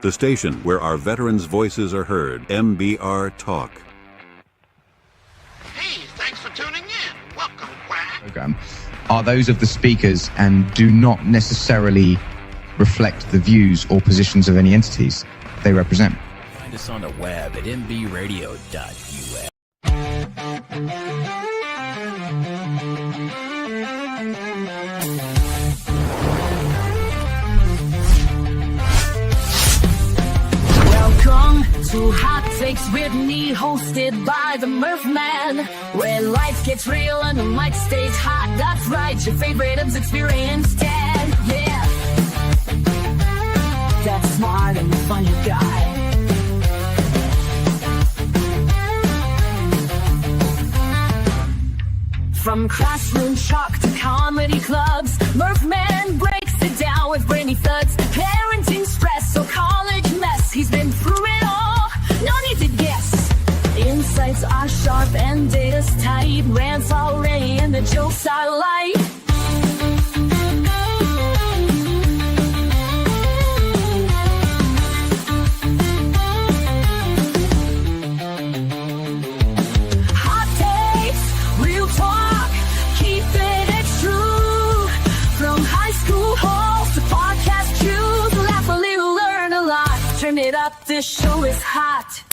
The station where our veterans' voices are heard. MBR Talk. Hey, thanks for tuning in. Welcome, Quack. Program are those of the speakers and do not necessarily reflect the views or positions of any entities they represent. Find us on the web at mbradio.us. Welcome to Hot Takes with me, hosted by the Murph Man, where life gets real and the mic stays hot. That's right, your favorite is experienced dad, yeah. That's smart and funny guy. From classroom chalk to comedy clubs, Murph Man breaks it down with brainy thuds. Parenting stress or college mess, he's been through it all, no need to guess. Insights are sharp and data's tight. Rants already and the jokes are light. Hot takes, real talk, keeping it true. From high school halls to podcast cues, laugh a little, learn a lot. Turn it up, this show is hot.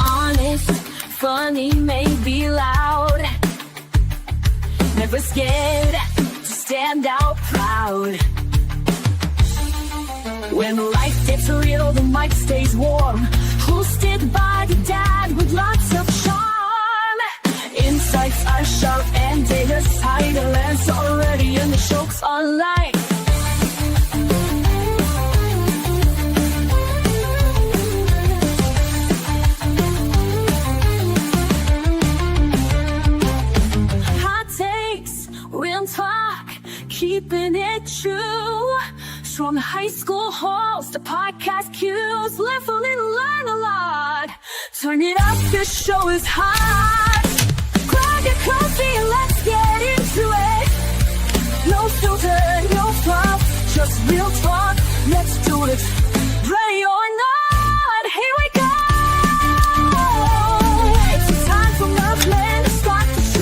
Honest, funny, maybe loud. Never scared to stand out proud. When life gets real, the mic stays warm. Hosted by the dad with lots of charm. Insights are sharp and data's tight. Alerts already and the joke's online. Real talk, keeping it true. From high school halls to podcast cues, laugh a little, learn a lot. Turn it up, this show is hot. Grab your coffee and let's get into it. No filter, no fluff, just real talk. Let's do it. Ready or not, here we go. It's time for Murph Man to start the show.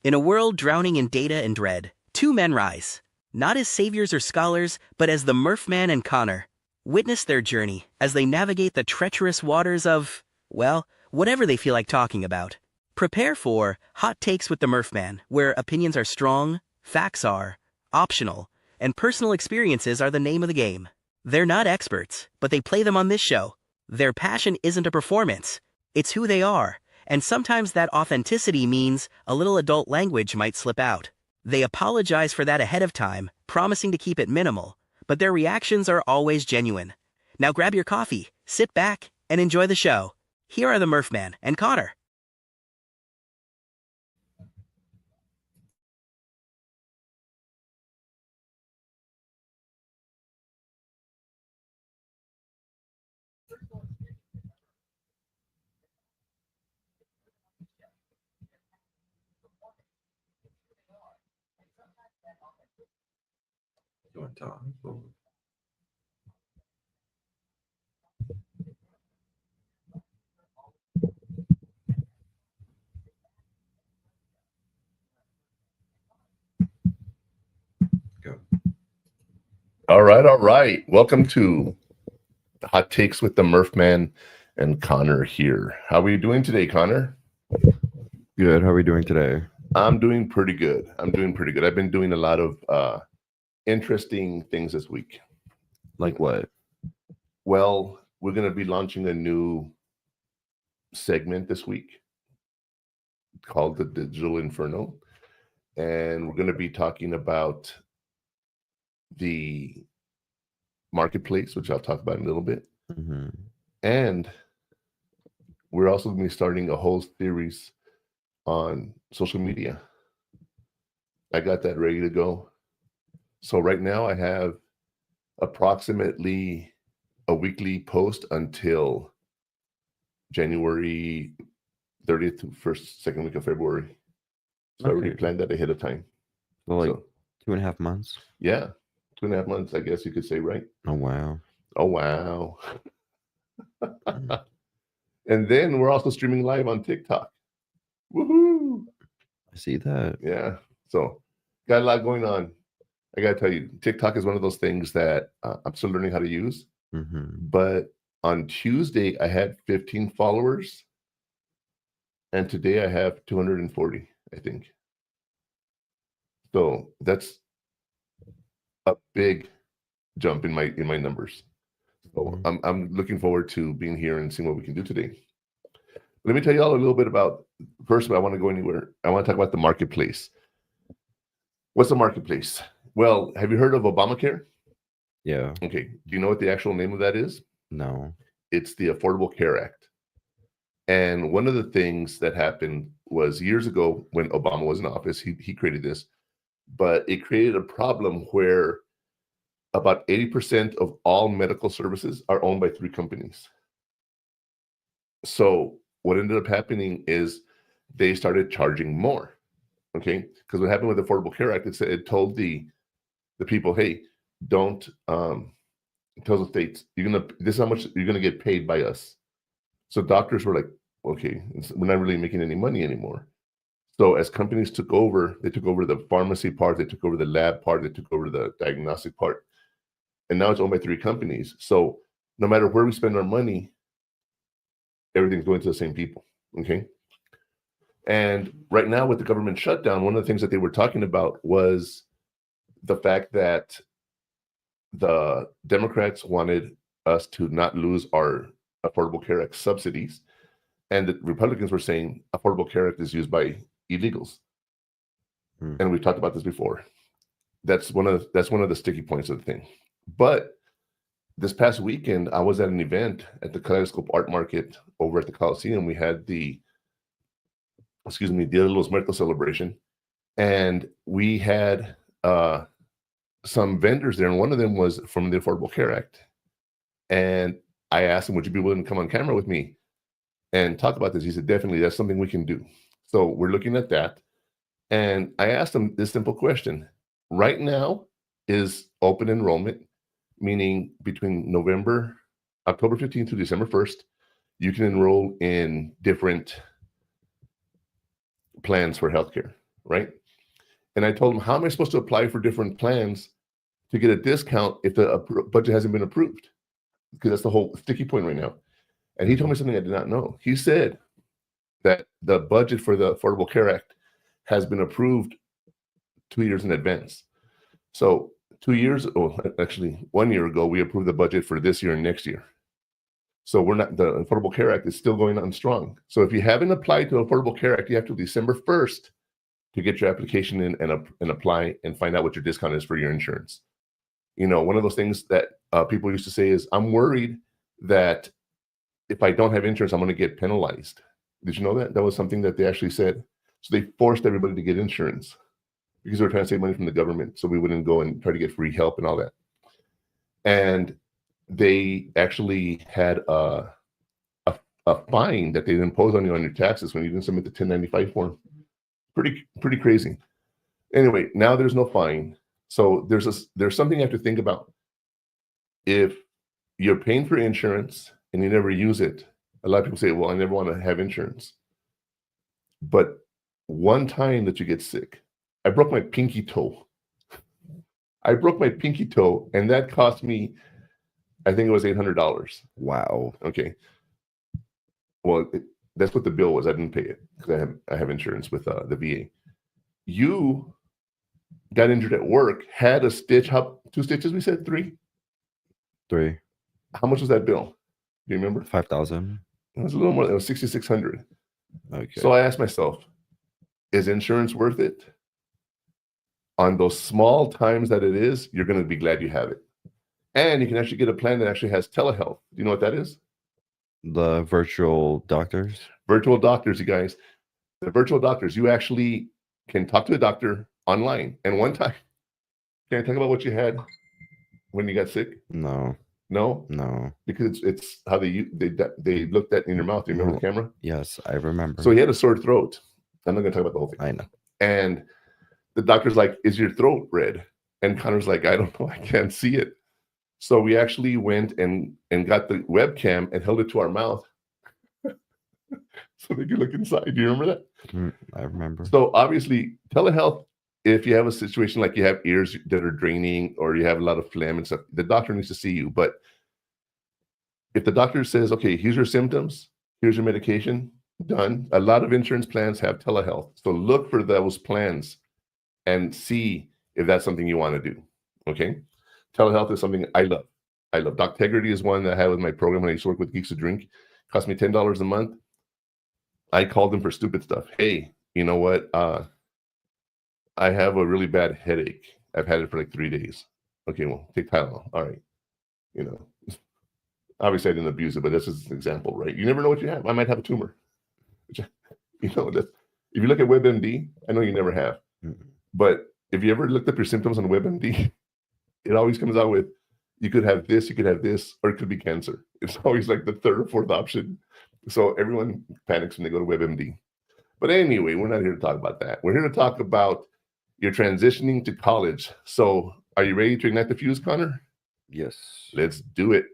In a world drowning in data and dread, two men rise, not as saviors or scholars, but as the Murph Man and Connor. Witness their journey as they navigate the treacherous waters of, well, whatever they feel like talking about. Prepare for Hot Takes with the Murph Man, where opinions are strong, facts are optional, and personal experiences are the name of the game. They're not experts, but they play them on this show. Their passion isn't a performance, it's who they are. And sometimes that authenticity means a little adult language might slip out. They apologize for that ahead of time, promising to keep it minimal, but their reactions are always genuine. Now grab your coffee, sit back, and enjoy the show. Here are the Murph Man and Connor. You want to talk? Go. All right. Welcome to Hot Takes with the Murph Man and Connor here. How are you doing today, Connor? Good. How are we doing today? I'm doing pretty good. I've been doing a lot of interesting things this week. Like what? Well, we're going to be launching a new segment this week called the Digital Inferno. And we're going to be talking about the marketplace, which I'll talk about in a little bit. Mm-hmm. And we're also going to be starting a whole series on social media. I got that ready to go. So right now I have approximately a weekly post until January 30th to second week of February. So I already Okay. planned that ahead of time. So like So 2.5 months. yeah, 2.5 months, I guess you could say, right? Oh wow. Oh wow. Mm. And then we're also streaming live on TikTok. Woohoo! I see that. Yeah. So got a lot going on. I gotta tell you, TikTok is one of those things that I'm still learning how to use. Mm-hmm. But on Tuesday, I had 15 followers, and today I have 240, I think. So that's a big jump in my numbers. So I'm looking forward to being here and seeing what we can do today. Let me tell you all a little bit about. First, I want to go anywhere. I want to talk about the marketplace. What's the marketplace? Well, have you heard of Obamacare? Yeah. Okay. Do you know what the actual name of that is? No. It's the Affordable Care Act. And one of the things that happened was years ago when Obama was in office, he created this, but it created a problem where about 80% of all medical services are owned by 3 companies. So what ended up happening is they started charging more. Okay. Because what happened with the Affordable Care Act, it told the people, hey, don't tell the states, this is how much you're gonna get paid by us. So doctors were like, okay, we're not really making any money anymore. So as companies took over, they took over the pharmacy part, they took over the lab part, they took over the diagnostic part. And now it's owned by 3 companies. So no matter where we spend our money, everything's going to the same people. Okay. And right now with the government shutdown, one of the things that they were talking about was the fact that the Democrats wanted us to not lose our Affordable Care Act subsidies. And the Republicans were saying Affordable Care Act is used by illegals. And we've talked about this before. That's one of the sticky points of the thing. But this past weekend, I was at an event at the Kaleidoscope Art Market over at the Coliseum. We had the Dia de los Muertos celebration. And we had some vendors there, and one of them was from the Affordable Care Act. And I asked him, would you be willing to come on camera with me and talk about this? He said, definitely, that's something we can do. So we're looking at that. And I asked him this simple question. Right now is open enrollment, meaning between October 15th to December 1st, you can enroll in different plans for healthcare, right? And I told him, how am I supposed to apply for different plans to get a discount if the budget hasn't been approved? Because that's the whole sticky point right now. And he told me something I did not know. He said that the budget for the Affordable Care Act has been approved 2 years in advance. So 1 year ago, we approved the budget for this year and next year. So the Affordable Care Act is still going on strong. So if you haven't applied to Affordable Care Act, you have to December 1st to get your application in and apply and find out what your discount is for your insurance. You know, one of those things that people used to say is, I'm worried that if I don't have insurance, I'm going to get penalized. Did you know that? That was something that they actually said. So they forced everybody to get insurance because they were trying to save money from the government, so we wouldn't go and try to get free help and all that. And they actually had a fine that they'd impose on you on your taxes when you didn't submit the 1095 form. Pretty crazy. Anyway, now there's no fine. So there's something you have to think about. If you're paying for insurance and you never use it, a lot of people say, well, I never want to have insurance. But one time that you get sick, I broke my pinky toe. And that cost me, I think it was $800. Wow. Okay. Well, that's what the bill was. I didn't pay it because I have insurance with the VA. You got injured at work, had a stitch, 2 stitches, we said 3? 3. How much was that bill? Do you remember? 5,000. It was a little more. It was $6,600. Okay. So I asked myself, is insurance worth it? On those small times that it is, you're going to be glad you have it. And you can actually get a plan that actually has telehealth. Do you know what that is? The virtual doctors? Virtual doctors, you guys. The virtual doctors, you actually can talk to a doctor online. And one time, can I talk about what you had when you got sick? No. No, No. because it's how they looked at in your mouth. Do you remember the camera? Yes, I remember. So he had a sore throat. I'm not going to talk about the whole thing. I know. And the doctor's like, "Is your throat red?" And Connor's like, "I don't know. I can't see it." So we actually went and got the webcam and held it to our mouth so they could look inside. Do you remember that? I remember. So obviously, telehealth, if you have a situation like you have ears that are draining or you have a lot of phlegm and stuff, the doctor needs to see you. But if the doctor says, "Okay, here's your symptoms, here's your medication," done. A lot of insurance plans have telehealth. So look for those plans and see if that's something you want to do. Okay. Telehealth is something I love. Doc Tegrity is one that I had with my program when I used to work with Geeks to Drink. Cost me $10 a month. I called them for stupid stuff. "Hey, you know what? I have a really bad headache. I've had it for like 3 days." "Okay, well, take Tylenol." "All right." You know, obviously I didn't abuse it, but this is an example, right? You never know what you have. I might have a tumor. You know, if you look at WebMD, I know you never have, but if you ever looked up your symptoms on WebMD, it always comes out with, you could have this, or it could be cancer. It's always like the third or fourth option. So everyone panics when they go to WebMD. But anyway, we're not here to talk about that. We're here to talk about you're transitioning to college. So are you ready to ignite the fuse, Connor? Yes. Let's do it.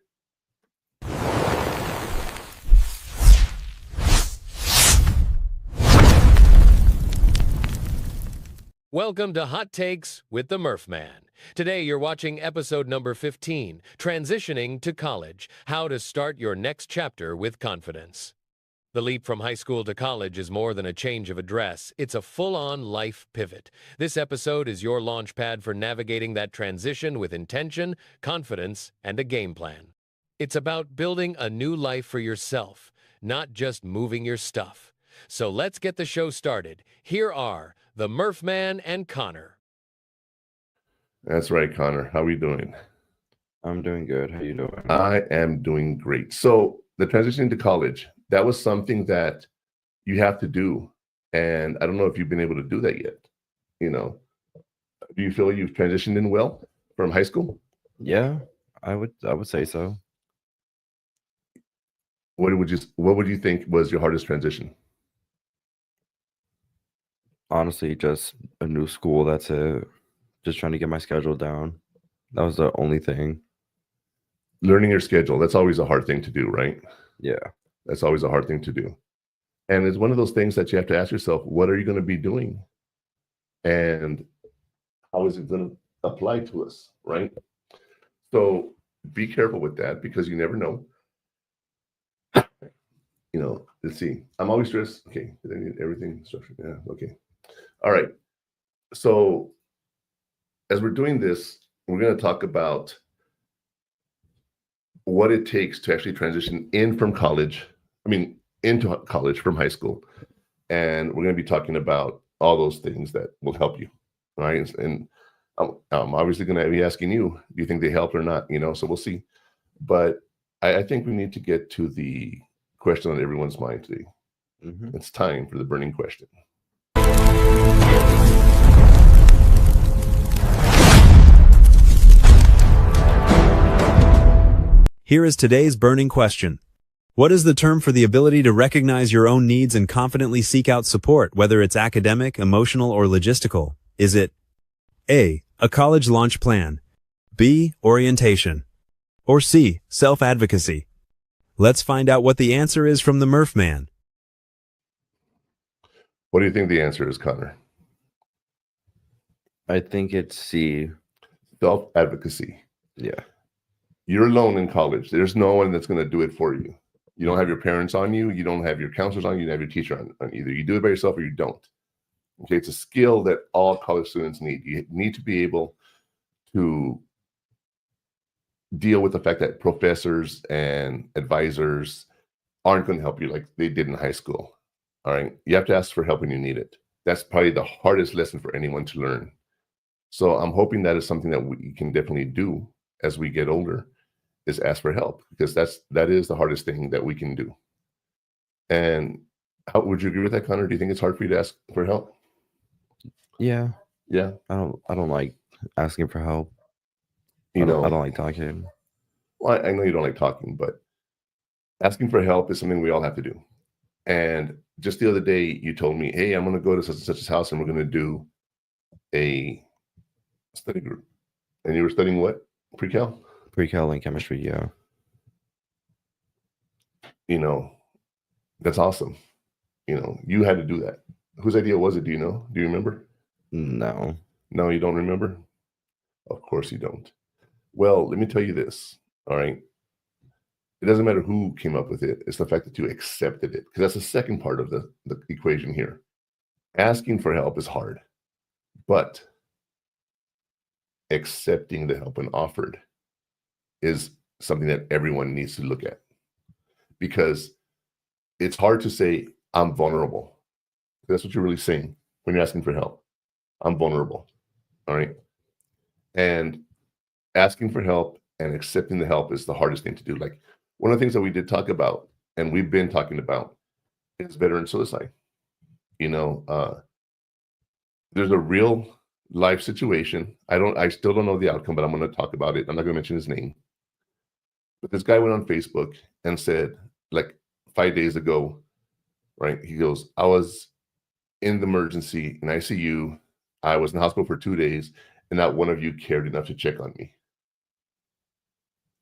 Welcome to Hot Takes with the Murph Man. Today you're watching episode number 15, Transitioning to College, How to Start Your Next Chapter with Confidence. The leap from high school to college is more than a change of address. It's a full-on life pivot. This episode is your launchpad for navigating that transition with intention, confidence, and a game plan. It's about building a new life for yourself, not just moving your stuff. So let's get the show started. Here are the Murph Man and Connor. That's right, Connor. How are we doing? I'm doing good. How you doing? I am doing great. So the transition to college, that was something that you have to do. And I don't know if you've been able to do that yet. You know, do you feel you've transitioned in well from high school? Yeah, I would say so. What would you think was your hardest transition? Honestly, just a new school, that's it. Just trying to get my schedule down. That was the only thing. Learning your schedule, that's always a hard thing to do, right? Yeah. That's always a hard thing to do. And it's one of those things that you have to ask yourself, what are you going to be doing? And how is it going to apply to us, right? So be careful with that because you never know. You know, let's see. I'm always stressed. Okay, did I need everything structured? Yeah, okay. All right. So as we're doing this, we're going to talk about what it takes to actually transition into college from high school. And we're going to be talking about all those things that will help you, right? And I'm obviously going to be asking you, do you think they help or not? You know, so we'll see. But I think we need to get to the question on everyone's mind today. It's time for the burning question. Here is today's burning question. What is the term for the ability to recognize your own needs and confidently seek out support, whether it's academic, emotional, or logistical? Is it A, a college launch plan, B, orientation, or C, self-advocacy? Let's find out what the answer is from the Murph Man. What do you think the answer is, Connor? I think it's C. Self-advocacy. Yeah. You're alone in college. There's no one that's going to do it for you. You don't have your parents on you. You don't have your counselors on you. You don't have your teacher on either. You do it by yourself or you don't. Okay, it's a skill that all college students need. You need to be able to deal with the fact that professors and advisors aren't going to help you like they did in high school. All right, you have to ask for help when you need it. That's probably the hardest lesson for anyone to learn. So I'm hoping that is something that we can definitely do as we get older, is ask for help, because that is the hardest thing that we can do. And how would you agree with that, Connor? Do you think it's hard for you to ask for help? Yeah. Yeah. I don't like asking for help. I don't like talking. Well, I know you don't like talking, but asking for help is something we all have to do. And just the other day, you told me, hey, I'm going to go to such and such's house and we're going to do a study group. And you were studying what? Pre-cal? Pre-cal and chemistry, yeah. You know, that's awesome. You know, you had to do that. Whose idea was it? Do you know? Do you remember? No. No, you don't remember? Of course you don't. Well, let me tell you this. All right. It doesn't matter who came up with it. It's the fact that you accepted it. Because that's the second part of the equation here. Asking for help is hard. But accepting the help when offered is something that everyone needs to look at. Because it's hard to say, I'm vulnerable. That's what you're really saying when you're asking for help. I'm vulnerable. All right. And asking for help and accepting the help is the hardest thing to do. Like one of the things that we did talk about, and we've been talking about, is veteran suicide. You know, there's a real life situation. I still don't know the outcome, but I'm going to talk about it. I'm not going to mention his name. But this guy went on Facebook and said, like 5 days ago, right? He goes, I was in the emergency in ICU. I was in the hospital for 2 days, and not one of you cared enough to check on me.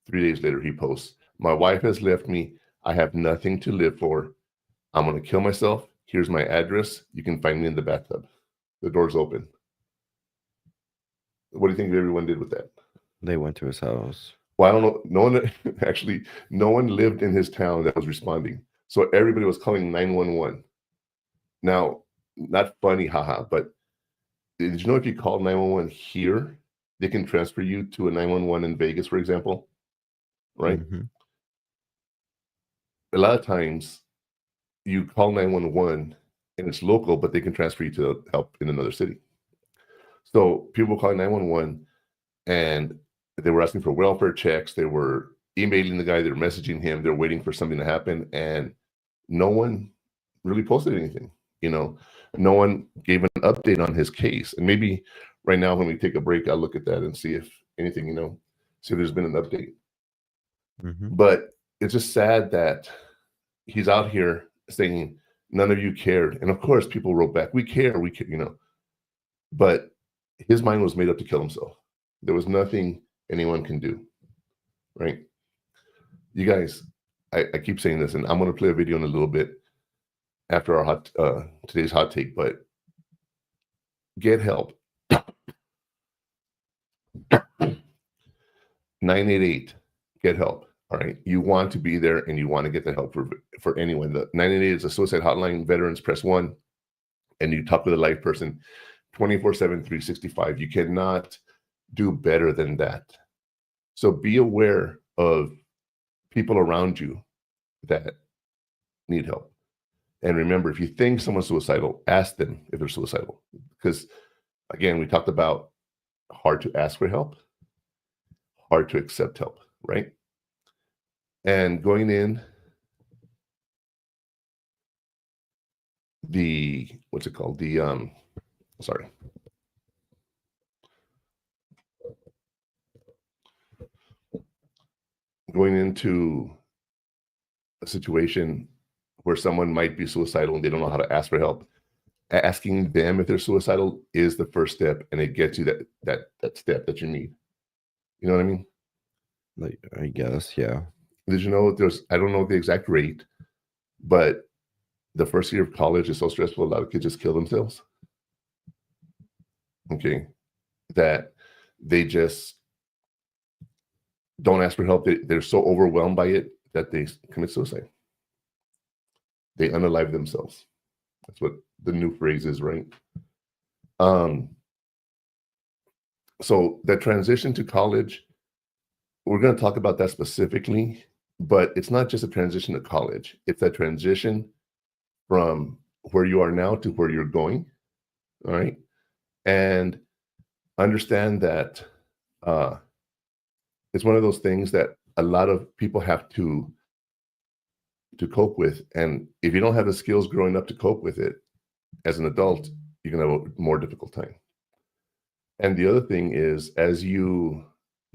3 days later, he posts, my wife has left me. I have nothing to live for. I'm going to kill myself. Here's my address. You can find me in the bathtub. The door's open. What do you think everyone did with that? They went to his house. Well, I don't know. No one actually, no one lived in his town that was responding. So everybody was calling 911. Now, not funny, haha, but did you know if you call 911 here, they can transfer you to a 911 in Vegas, for example? Right? Mm-hmm. A lot of times you call 911 and it's local, but they can transfer you to help in another city. So people were calling 911 and they were asking for welfare checks. They were emailing the guy. They were messaging him. They're waiting for something to happen. And no one really posted anything. You know, no one gave an update on his case. And maybe right now when we take a break, I'll look at that and see if anything, you know, see if there's been an update. Mm-hmm. But it's just sad that he's out here saying none of you cared. And of course, people wrote back, we care, you know. But his mind was made up to kill himself. There was nothing anyone can do, right? You guys, I keep saying this, and I'm going to play a video in a little bit after our today's hot take, but get help. 988, get help. All right. You want to be there and you want to get the help for anyone. The 988 is a suicide hotline. Veterans press 1 and you talk with a live person 24/7, 365. You cannot do better than that. So be aware of people around you that need help. And remember, if you think someone's suicidal, ask them if they're suicidal. Because again, we talked about hard to ask for help, hard to accept help, right? And going in the, what's it called? The, sorry. Going into a situation where someone might be suicidal and they don't know how to ask for help, asking them if they're suicidal is the first step, and it gets you that step that you need. You know what I mean? Like, I guess, yeah. Did you know I don't know the exact rate, but the first year of college is so stressful, a lot of kids just kill themselves. Okay. That they just don't ask for help. They're so overwhelmed by it that they commit suicide. They unalive themselves. That's what the new phrase is, right? So that transition to college, we're going to talk about that specifically, but it's not just a transition to college. It's that transition from where you are now to where you're going, all right? And understand that it's one of those things that a lot of people have to cope with. And if you don't have the skills growing up to cope with it as an adult, you're going to have a more difficult time. And the other thing is, as you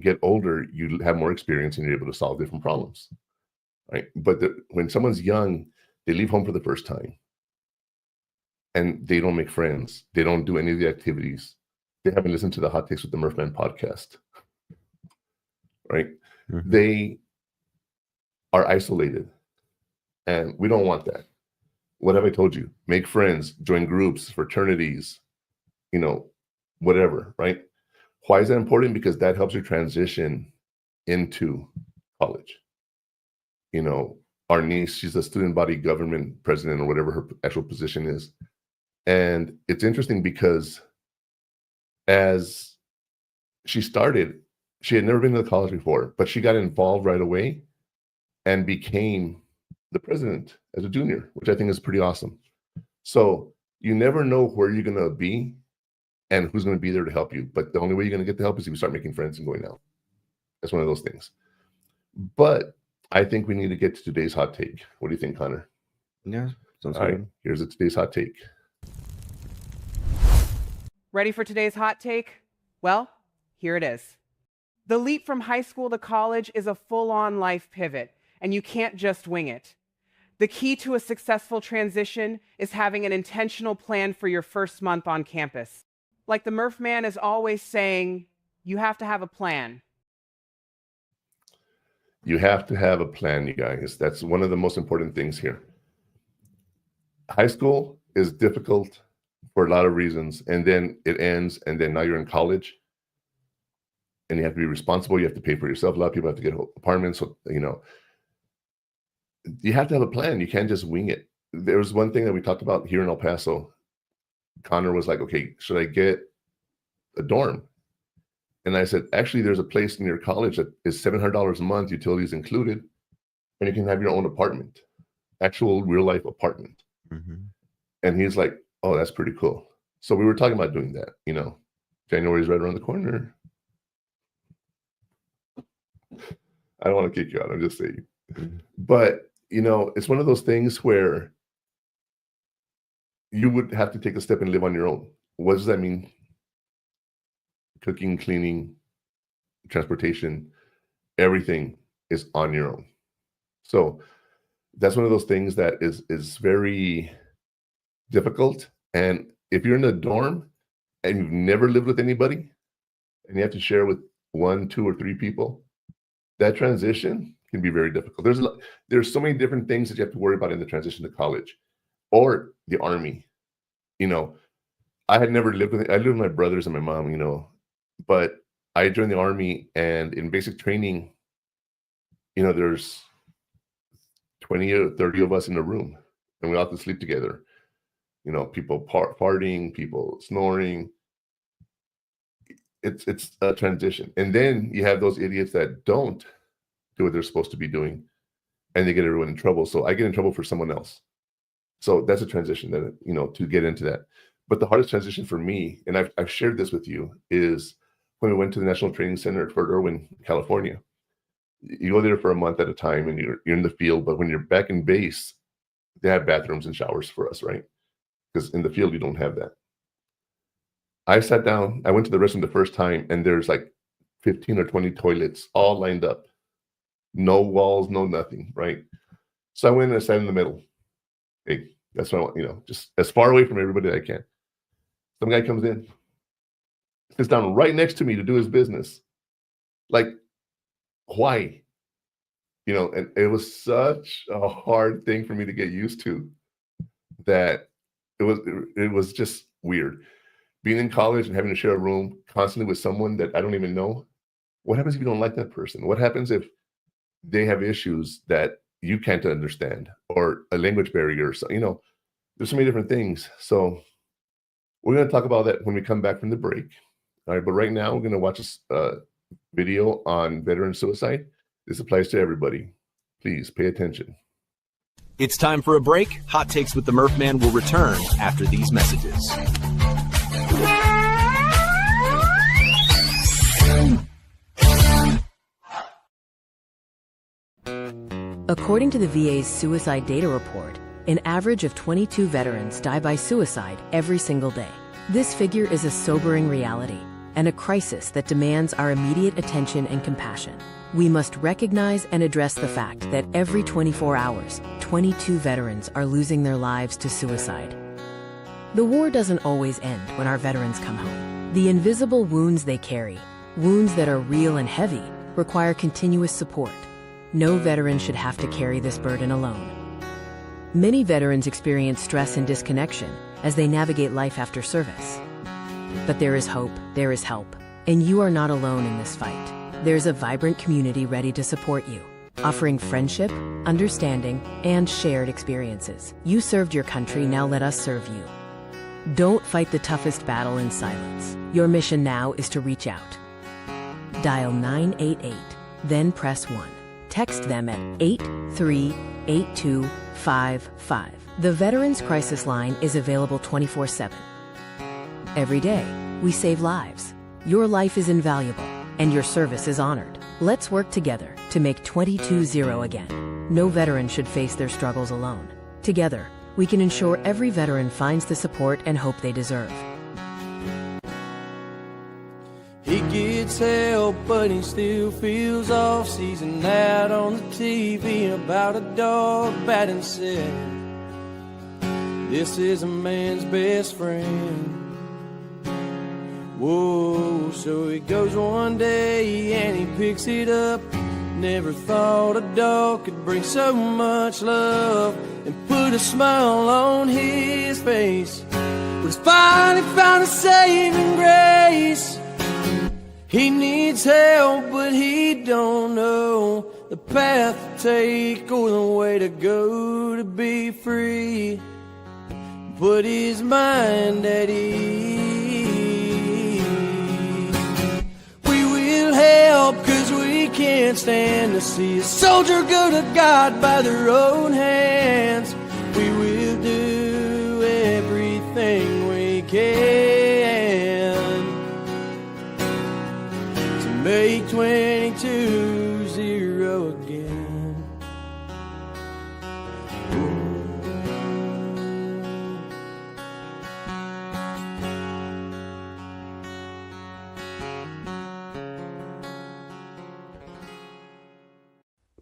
get older, you have more experience and you're able to solve different problems, right? But when someone's young, they leave home for the first time and they don't make friends. They don't do any of the activities. They haven't listened to the Hot Takes with the Murphman podcast, right? Mhm. They are isolated, and we don't want that. What have I told you? Make friends, join groups, fraternities, whatever, right? Why is that important? Because that helps you transition into college. Our niece, she's a student body government president or whatever her actual position is. And it's interesting because as she started, she had never been to college before, but she got involved right away and became the president as a junior, which I think is pretty awesome. So you never know where you're going to be and who's going to be there to help you. But the only way you're going to get the help is if you start making friends and going out. That's one of those things. But I think we need to get to today's hot take. What do you think, Connor? Yeah, sounds All right, good. here's today's hot take. Ready for today's hot take? Well, here it is. The leap from high school to college is a full-on life pivot, and you can't just wing it. The key to a successful transition is having an intentional plan for your first month on campus. Like the Murph Man is always saying, you have to have a plan. You have to have a plan, you guys. That's one of the most important things here. High school is difficult for a lot of reasons, and then it ends, and then now you're in college, and you have to be responsible. You have to pay for yourself. A lot of people have to get apartments. So, you have to have a plan. You can't just wing it. There was one thing that we talked about here in El Paso. Connor was like, okay, should I get a dorm? And I said, actually, there's a place near college that is $700 a month, utilities included, and you can have your own apartment, actual real life apartment. Mm-hmm. And he's like, oh, that's pretty cool. So we were talking about doing that. January is right around the corner. I don't want to kick you out. I'm just saying. But, it's one of those things where you would have to take a step and live on your own. What does that mean? Cooking, cleaning, transportation, everything is on your own. So that's one of those things that is very difficult. And if you're in a dorm and you've never lived with anybody and you have to share with 1, 2, or 3 people, that transition can be very difficult. There's so many different things that you have to worry about in the transition to college or the Army. I had never lived I lived with my brothers and my mom, but I joined the Army, and in basic training, there's 20 or 30 of us in a room, and we all have to sleep together. People farting, people snoring. It's a transition. And then you have those idiots that don't do what they're supposed to be doing, and they get everyone in trouble. So I get in trouble for someone else. So that's a transition that, to get into that. But the hardest transition for me, and I've shared this with you, is when we went to the National Training Center at Fort Irwin, California. You go there for a month at a time, and you're in the field. But when you're back in base, they have bathrooms and showers for us, right? Because in the field, you don't have that. I sat down. I went to the restroom the first time, and there's like 15 or 20 toilets all lined up. No walls, no nothing, right? So I went and I sat in the middle. Hey, that's what I want, just as far away from everybody as I can. Some guy comes in, sits down right next to me to do his business. Like, why? And it was such a hard thing for me to get used to that it was just weird. Being in college and having to share a room constantly with someone that I don't even know. What happens if you don't like that person? What happens if they have issues that you can't understand, or a language barrier? So, there's so many different things. So we're going to talk about that when we come back from the break. All right, but right now we're going to watch a video on veteran suicide. This applies to everybody. Please pay attention. It's time for a break. Hot Takes with the Murph Man will return after these messages. According to the VA's suicide data report, an average of 22 veterans die by suicide every single day. This figure is a sobering reality, and a crisis that demands our immediate attention and compassion. We must recognize and address the fact that every 24 hours, 22 veterans are losing their lives to suicide. The war doesn't always end when our veterans come home. The invisible wounds they carry, wounds that are real and heavy, require continuous support. No veteran should have to carry this burden alone. Many veterans experience stress and disconnection as they navigate life after service. But there is hope, there is help, and you are not alone in this fight. There's a vibrant community ready to support you, offering friendship, understanding, and shared experiences. You served your country, now let us serve you. Don't fight the toughest battle in silence. Your mission now is to reach out. Dial 988, then press 1. Text them at 838255. The Veterans Crisis Line is available 24/7. Every day, we save lives. Your life is invaluable, and your service is honored. Let's work together to make 22-0 again. No veteran should face their struggles alone. Together, we can ensure every veteran finds the support and hope they deserve. He gets help, but he still feels off. Sees an ad on the TV about a dog batting said, "This is a man's best friend." Whoa, so he goes one day and he picks it up. Never thought a dog could bring so much love and put a smile on his face. But he's finally found a saving grace. He needs help, but he don't know the path to take or the way to go to be free. Put his mind at ease. We will help, 'cause we can't stand to see a soldier go to God by their own hands. We will do everything we can to make 22-0 again.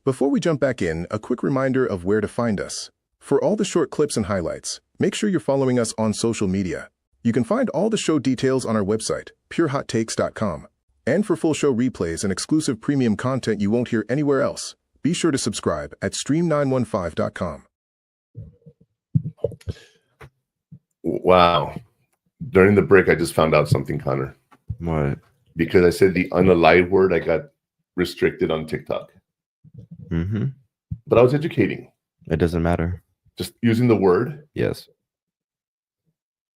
Before we jump back in, a quick reminder of where to find us. For all the short clips and highlights, make sure you're following us on social media. You can find all the show details on our website, purehottakes.com. And for full show replays and exclusive premium content you won't hear anywhere else, be sure to subscribe at stream915.com. Wow. During the break, I just found out something, Connor. What? Because I said the unalive word, I got restricted on TikTok. Mm-hmm. But I was educating. It doesn't matter. Just using the word. Yes.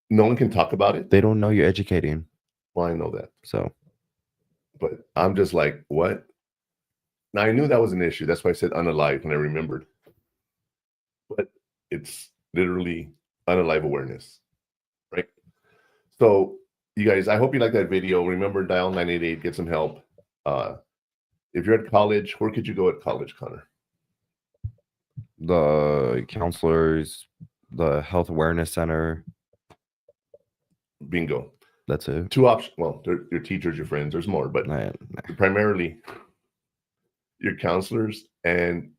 No one can talk about it. They don't know you're educating. Well, I know that. So. But I'm just like, what? Now, I knew that was an issue. That's why I said unalive when I remembered. But it's literally unalive awareness. Right? So, you guys, I hope you like that video. Remember, dial 988, get some help. If you're at college, where could you go at college, Connor? The counselors, the health awareness center. Bingo. That's it. Two options. Well, your teachers, your friends. There's more, but primarily your counselors and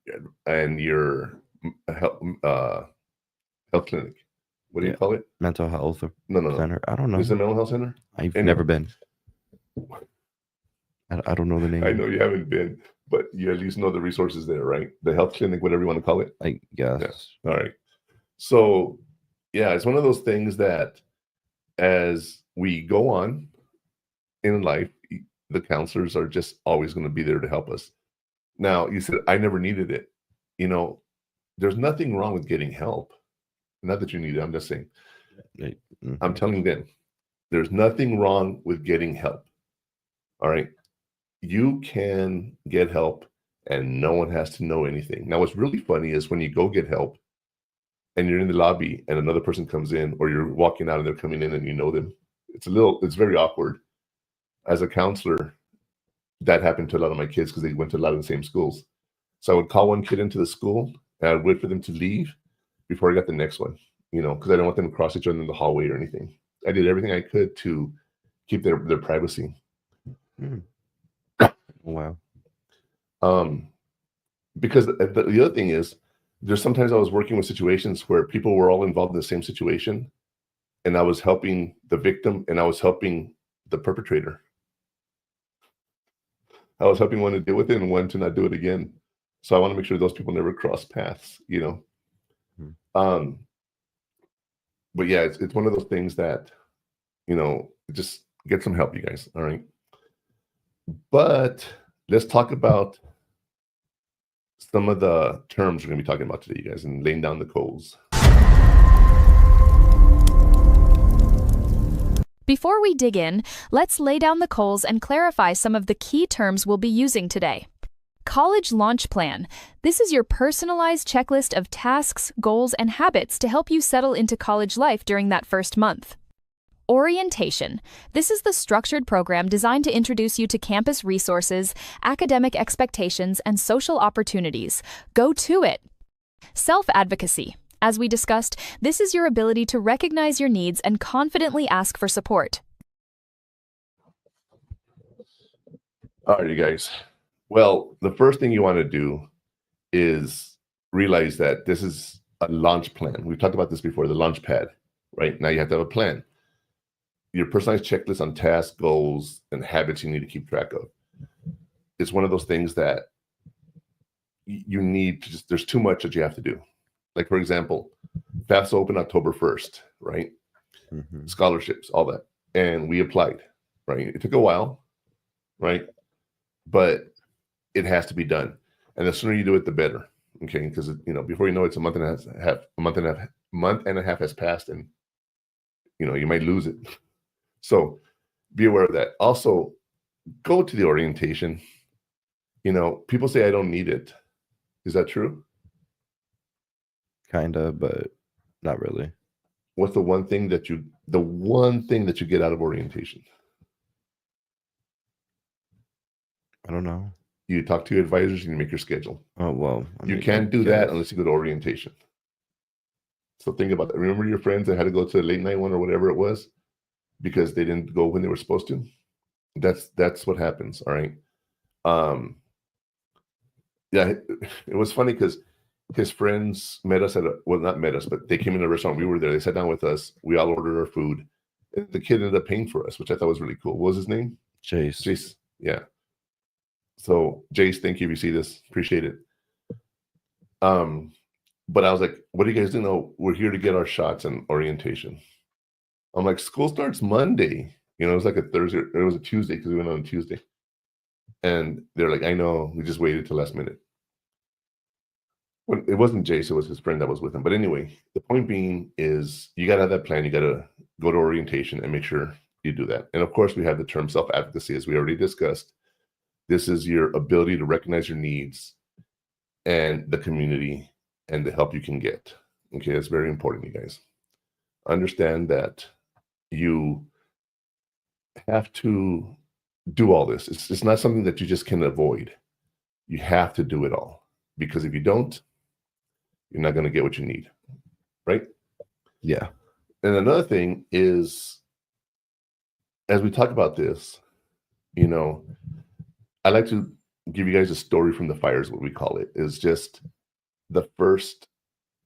your health clinic. What do you call it? Mental health No. center. I don't know. Is it a mental health center? I've never been. I don't know the name. I know you haven't been, but you at least know the resources there, right? The health clinic, whatever you want to call it. I guess. Yes. All right. So, yeah, it's one of those things that as we go on in life, the counselors are just always going to be there to help us. Now, you said, I never needed it. You know, there's nothing wrong with getting help. Not that you need it. I'm just saying. Mm-hmm. I'm telling you again, there's nothing wrong with getting help. All right. You can get help and no one has to know anything. Now, what's really funny is when you go get help and you're in the lobby and another person comes in, or you're walking out and they're coming in and you know them. It's very awkward. As a counselor, that happened to a lot of my kids because they went to a lot of the same schools. So I would call one kid into the school and I'd wait for them to leave before I got the next one, because I don't want them to cross each other in the hallway or anything. I did everything I could to keep their privacy. Wow. Because the other thing is, there's sometimes I was working with situations where people were all involved in the same situation, and I was helping the victim and I was helping the perpetrator. I was helping one to deal with it and one to not do it again. So I want to make sure those people never cross paths, you know. But yeah, it's one of those things that, you know, just get some help, you guys. All right. But let's talk about some of the terms we're going to be talking about today, you guys, and laying down the coals. Before we dig in, let's lay down the coals and clarify some of the key terms we'll be using today. College Launch Plan. This is your personalized checklist of tasks, goals, and habits to help you settle into college life during that first month. Orientation. This is the structured program designed to introduce you to campus resources, academic expectations, and social opportunities. Go to it. Self-advocacy. As we discussed, this is your ability to recognize your needs and confidently ask for support. All right, you guys. Well, the first thing you want to do is realize that this is a launch plan. We've talked about this before, the launch pad, right? Now you have to have a plan. Your personalized checklist on tasks, goals, and habits you need to keep track of. It's one of those things that you need to just, there's too much that you have to do. Like, for example, FAFSA open October 1st, right? Scholarships, all that. And we applied, right? It took a while, right? But it has to be done. And the sooner you do it, the better. Okay, because you know, before you know it, it's a month and a half has passed, and you know, you might lose it. So be aware of that. Also, go to the orientation. You know, people say I don't need it. Is that true? Kinda, but not really. What's the one thing that you get out of orientation? I don't know. You talk to your advisors and you make your schedule. Oh, well. You can't do that unless you go to orientation. So think about that. Remember your friends that had to go to the late night one or whatever it was because they didn't go when they were supposed to? That's what happens, all right? Yeah, it was funny because his friends met us not met us, but they came in the restaurant. We were there. They sat down with us. We all ordered our food. And the kid ended up paying for us, which I thought was really cool. What was his name? Jace. Yeah. So Jace, thank you if you see this. Appreciate it. But I was like, what do you guys do? No, we're here to get our shots in orientation. I'm like, school starts Monday. You know, it was like a Thursday. It was a Tuesday because we went on a Tuesday. And they're like, I know, we just waited till last minute. Well, it wasn't Jace, it was his friend that was with him. But anyway, the point being is you got to have that plan. You got to go to orientation and make sure you do that. And of course, we have the term self-advocacy, as we already discussed. This is your ability to recognize your needs and the community and the help you can get. Okay, that's very important, you guys. Understand that you have to do all this. It's not something that you just can avoid. You have to do it all. Because if you don't, you're not going to get what you need. Right? Yeah. And another thing is, as we talk about this, you know, I like to give you guys a story from the fire, is what we call it. It's just the first,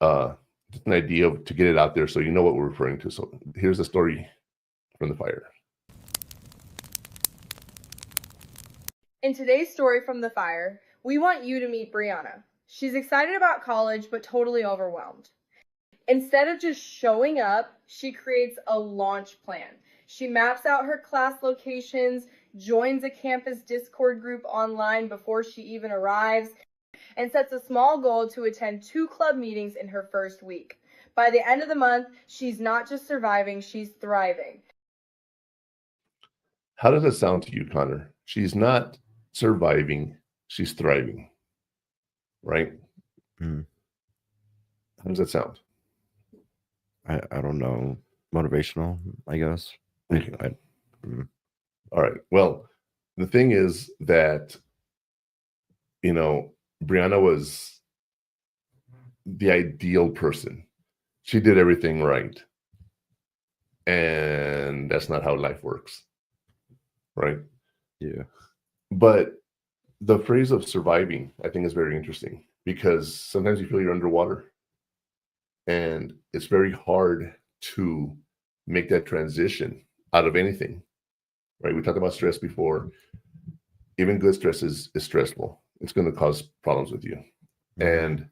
just an idea to get it out there so you know what we're referring to. So here's the story from the fire. In today's story from the fire, we want you to meet Brianna. She's excited about college, but totally overwhelmed. Instead of just showing up, she creates a launch plan. She maps out her class locations, joins a campus Discord group online before she even arrives, and sets a small goal to attend 2 club meetings in her first week. By the end of the month, she's not just surviving, she's thriving. How does it sound to you, Connor? She's not surviving, she's thriving. Right? Mm. How does that sound? I don't know. Motivational, I guess. Okay. All right. Well, the thing is that, you know, Brianna was the ideal person. She did everything right. And that's not how life works. right? Yeah. But the phrase of surviving, I think, is very interesting because sometimes you feel you're underwater, and it's very hard to make that transition out of anything, right? We talked about stress before. Even good stress is stressful. It's going to cause problems with you. And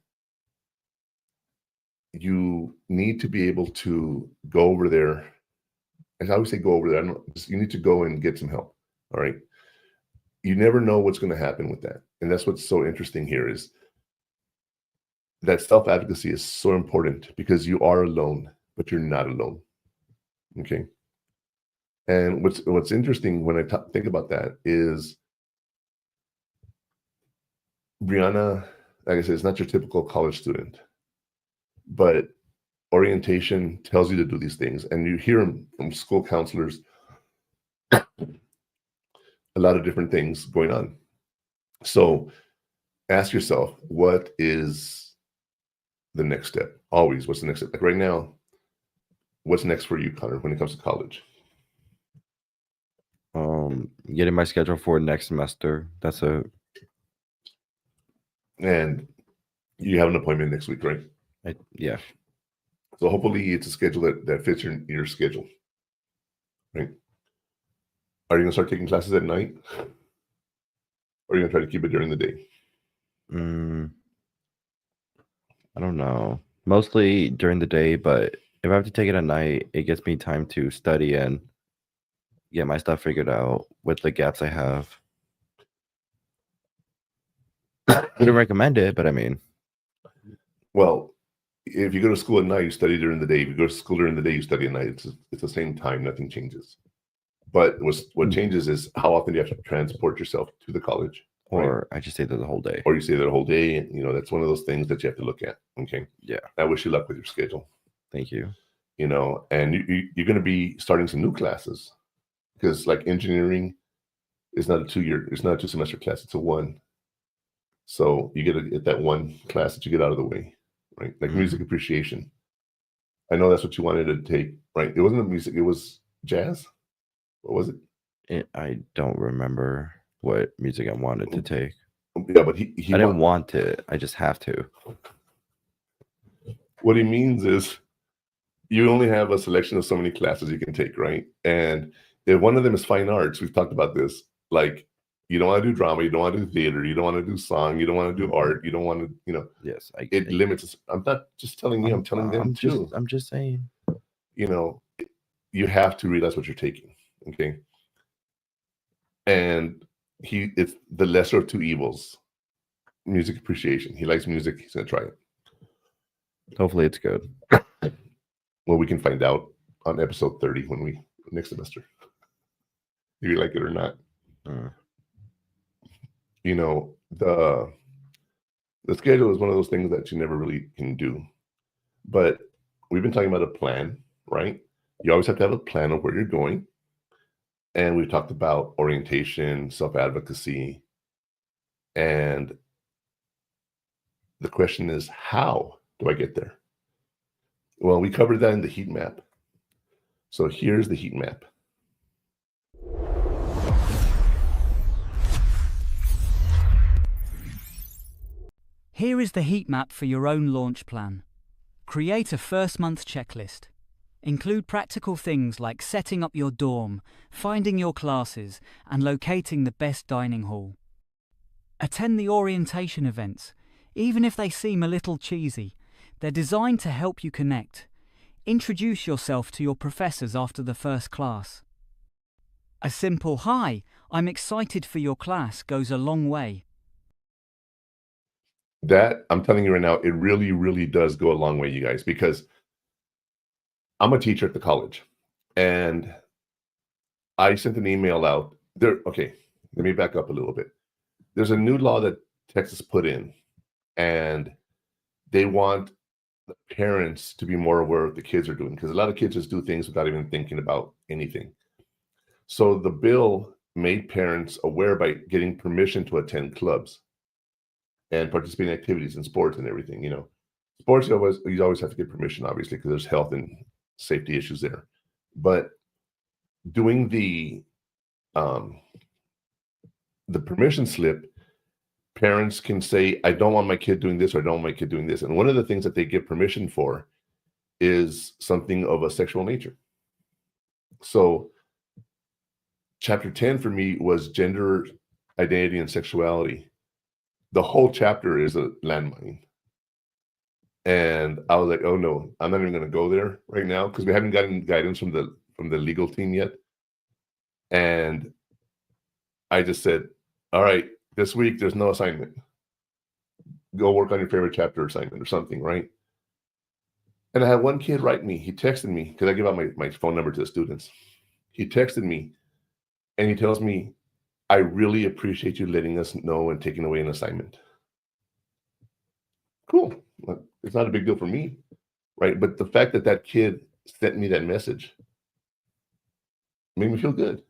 you need to be able to go over there. And I always say go over there. You need to go and get some help. All right. You never know what's going to happen with that. And that's what's so interesting here is that self-advocacy is so important because you are alone, but you're not alone. Okay. And what's interesting when I think about that is Brianna, like I said, is not your typical college student, but orientation tells you to do these things. And you hear from school counselors a lot of different things going on. So ask yourself, what is the next step? Always, what's the next step? Like right now, what's next for you, Connor, when it comes to college? Getting my schedule for next semester. That's it. And you have an appointment next week, right? Yeah. So hopefully it's a schedule that fits your schedule, right? Are you going to start taking classes at night? Or are you going to try to keep it during the day? I don't know. Mostly during the day, but if I have to take it at night, it gives me time to study and get my stuff figured out with the gaps I have. I wouldn't recommend it, but I mean. Well, if you go to school at night, you study during the day. If you go to school during the day, you study at night. It's the same time. Nothing changes. But what changes is how often you have to transport yourself to the college. Or I just stay there the whole day. Or you stay there the whole day. And, that's one of those things that you have to look at. Okay. Yeah. I wish you luck with your schedule. Thank you. And you're going to be starting some new classes because like engineering is not it's not a 2-semester class. It's a 1. So you get that one class that you get out of the way, right? Like music appreciation. I know that's what you wanted to take, right? It wasn't music. It was jazz. What was it? I don't remember what music I wanted to take. Yeah, but I didn't want it. I just have to. What he means is you only have a selection of so many classes you can take, right? And if one of them is fine arts, we've talked about this, like you don't want to do drama, you don't want to do theater, you don't want to do song, you don't want to do art, you don't want to, Yes, it limits us. I'm not just telling you, I'm telling them too. I'm just saying. You have to realize what you're taking, okay? And it's the lesser of two evils. Music appreciation. He likes music. He's gonna try it. Hopefully, it's good. Well, we can find out on episode 30 next semester if you like it or not. The schedule is one of those things that you never really can do. But we've been talking about a plan, right? You always have to have a plan of where you're going. And we've talked about orientation, self-advocacy. And the question is, how do I get there? Well, we covered that in the heat map. So here's the heat map. Here is the heat map for your own launch plan. Create a first month checklist. Include practical things like setting up your dorm, finding your classes, and locating the best dining hall. Attend the orientation events, even if they seem a little cheesy. They're designed to help you connect. Introduce yourself to your professors after the first class. A simple "Hi, I'm excited for your class" goes a long way. That, I'm telling you right now, it really, really does go a long way, you guys, because I'm a teacher at the college, and I sent an email out there. Okay, let me back up a little bit. There's a new law that Texas put in, and they want the parents to be more aware of what the kids are doing, because a lot of kids just do things without even thinking about anything. So the bill made parents aware by getting permission to attend clubs and participate in activities and sports and everything. Sports, you always have to get permission, obviously, because there's health and safety issues there. But doing the the permission slip, parents can say, I don't want my kid doing this, or I don't want my kid doing this. And one of the things that they give permission for is something of a sexual nature. So chapter 10 for me was gender identity and sexuality. The whole chapter is a landmine. And I was like, oh no, I'm not even going to go there right now because we haven't gotten guidance from the legal team yet. And I just said, all right, this week there's no assignment. Go work on your favorite chapter assignment or something, right? And I had one kid write me. He texted me because I give out my phone number to the students. He texted me and he tells me, I really appreciate you letting us know and taking away an assignment. Cool. It's not a big deal for me, right? But the fact that that kid sent me that message made me feel good.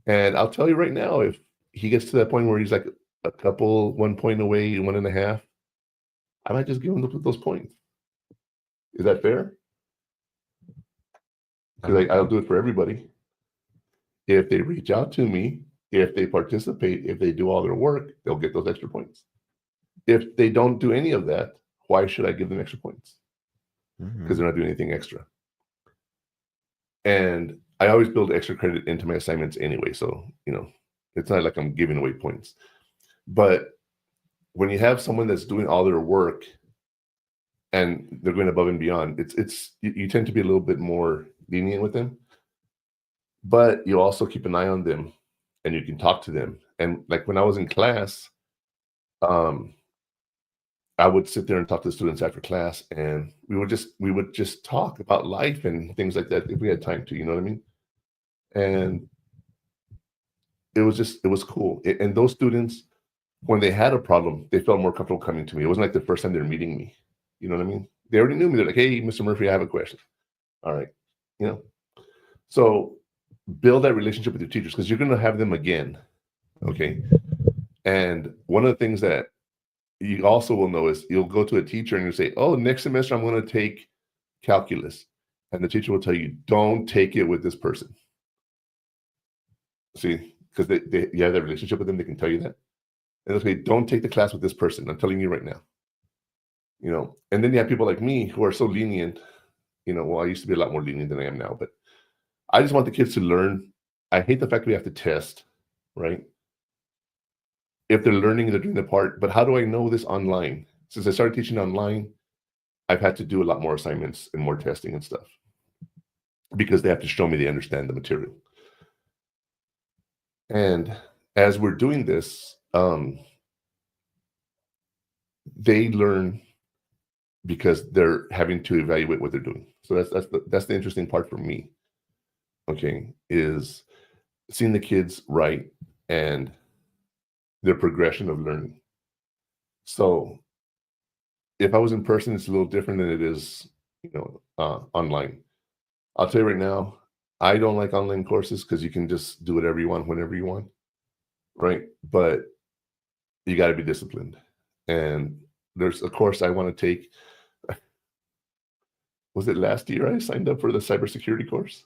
And I'll tell you right now, if he gets to that point where he's like a couple, 1 point away, 1.5, I might just give him those points. Is that fair? Because I'll do it for everybody. If they reach out to me, if they participate, if they do all their work, they'll get those extra points. If they don't do any of that, why should I give them extra points? Because they're not doing anything extra. And I always build extra credit into my assignments anyway. So, it's not like I'm giving away points. But when you have someone that's doing all their work and they're going above and beyond, you tend to be a little bit more lenient with them. But you also keep an eye on them and you can talk to them. And like when I was in class, I would sit there and talk to the students after class, and we would just talk about life and things like that if we had time to, you know what I mean? And it was cool. And those students, when they had a problem, they felt more comfortable coming to me. It wasn't like the first time they're meeting me. You know what I mean? They already knew me. They're like, hey, Mr. Murphy, I have a question. All right. So build that relationship with your teachers because you're going to have them again. Okay. And one of the things that you also will know is you'll go to a teacher and you say, oh, next semester I'm going to take calculus. And the teacher will tell you, don't take it with this person. See, because you have that relationship with them, they can tell you that. And they'll say, don't take the class with this person. I'm telling you right now. And then you have people like me who are so lenient. Well, I used to be a lot more lenient than I am now, but I just want the kids to learn. I hate the fact we have to test, right? If they're learning, they're doing their part. But how do I know this online? Since I started teaching online, I've had to do a lot more assignments and more testing and stuff because they have to show me they understand the material. And as we're doing this, they learn because they're having to evaluate what they're doing. So that's the interesting part for me. Okay, is seeing the kids write and their progression of learning. So if I was in person, it's a little different than it is, online. I'll tell you right now, I don't like online courses because you can just do whatever you want, whenever you want, right? But you got to be disciplined. And there's a course I want to take. Was it last year I signed up for the cybersecurity course?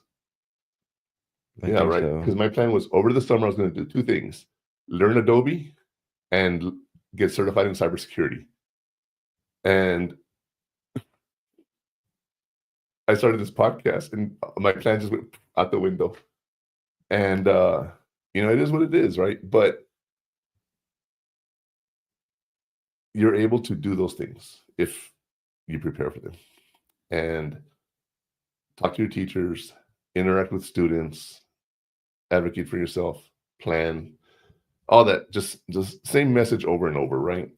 Yeah, right. Because my plan was over the summer, I was going to do two things. Learn Adobe and get certified in cybersecurity. And I started this podcast and my plan just went out the window. And, it is what it is, right? But you're able to do those things if you prepare for them. And talk to your teachers, interact with students, advocate for yourself, plan, all that, just same message over and over, right?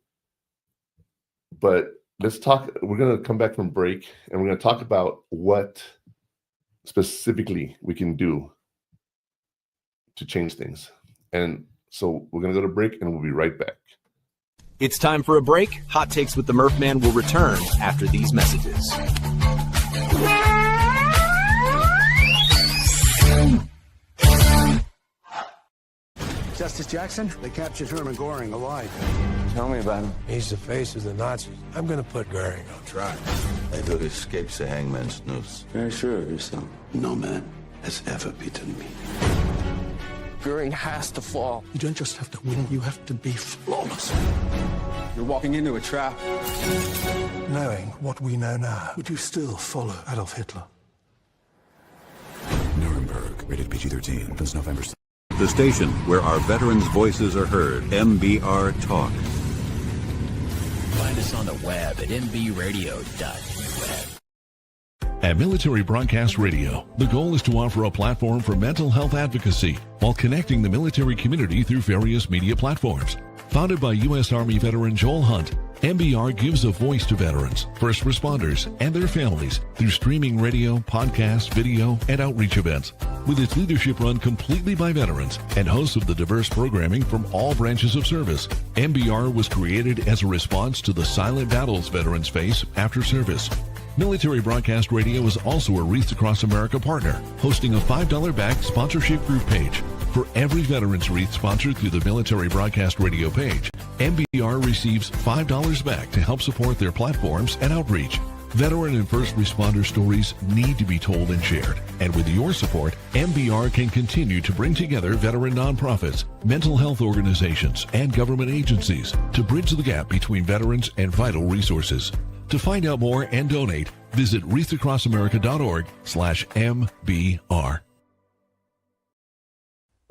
But let's talk, we're going to come back from break and we're going to talk about what specifically we can do to change things. And so we're going to go to break and we'll be right back. It's time for a break. Hot Takes with the Murph Man will return after these messages. Justice Jackson, they captured Herman Goring alive. Tell me about him. He's the face of the Nazis. I'm going to put Goring on trial. I thought he escapes the hangman's noose. Very sure of yourself. No man has ever beaten me. Goering has to fall. You don't just have to win, you have to be flawless. You're walking into a trap. Knowing what we know now, would you still follow Adolf Hitler? Nuremberg, rated PG-13, since November. The station where our veterans' voices are heard. MBR Talk. Find us on the web at mbradio.us. At Military Broadcast Radio, the goal is to offer a platform for mental health advocacy while connecting the military community through various media platforms. Founded by U.S. Army veteran Joel Hunt, MBR gives a voice to veterans, first responders, and their families through streaming radio, podcasts, video, and outreach events. With its leadership run completely by veterans and hosts of the diverse programming from all branches of service, MBR was created as a response to the silent battles veterans face after service. Military Broadcast Radio is also a Wreaths Across America partner, hosting a $5 back sponsorship group page. For every veterans wreath sponsored through the Military Broadcast Radio page, MBR receives $5 back to help support their platforms and outreach. Veteran and first responder stories need to be told and shared. And with your support, MBR can continue to bring together veteran nonprofits, mental health organizations, and government agencies to bridge the gap between veterans and vital resources. To find out more and donate, visit wreathacrossamerica.org/MBR.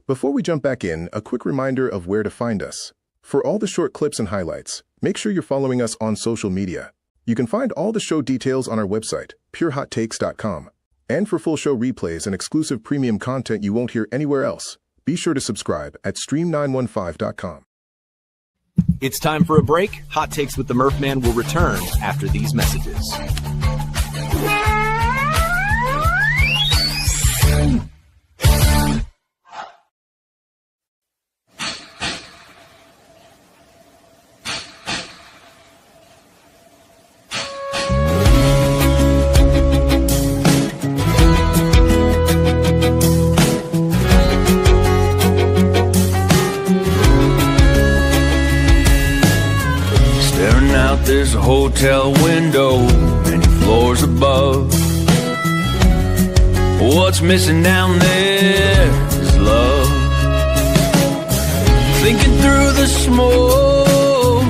Before we jump back in, a quick reminder of where to find us. For all the short clips and highlights, make sure you're following us on social media. You can find all the show details on our website, purehottakes.com. And for full show replays and exclusive premium content you won't hear anywhere else, be sure to subscribe at stream915.com. It's time for a break. Hot Takes with the Murph Man will return after these messages. There's a hotel window, many floors above. What's missing down there is love. Thinking through the smoke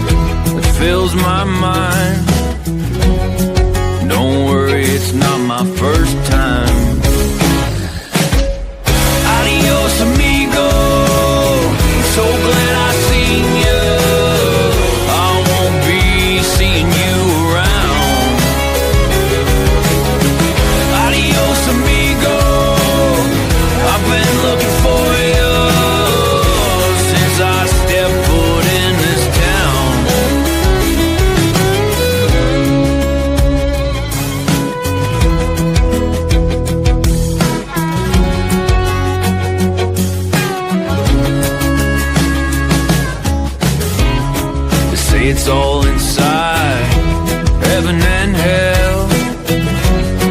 that fills my mind. Don't worry, it's not my first time. Adios, amigo. I'm so glad I seen you. It's all inside, heaven and hell.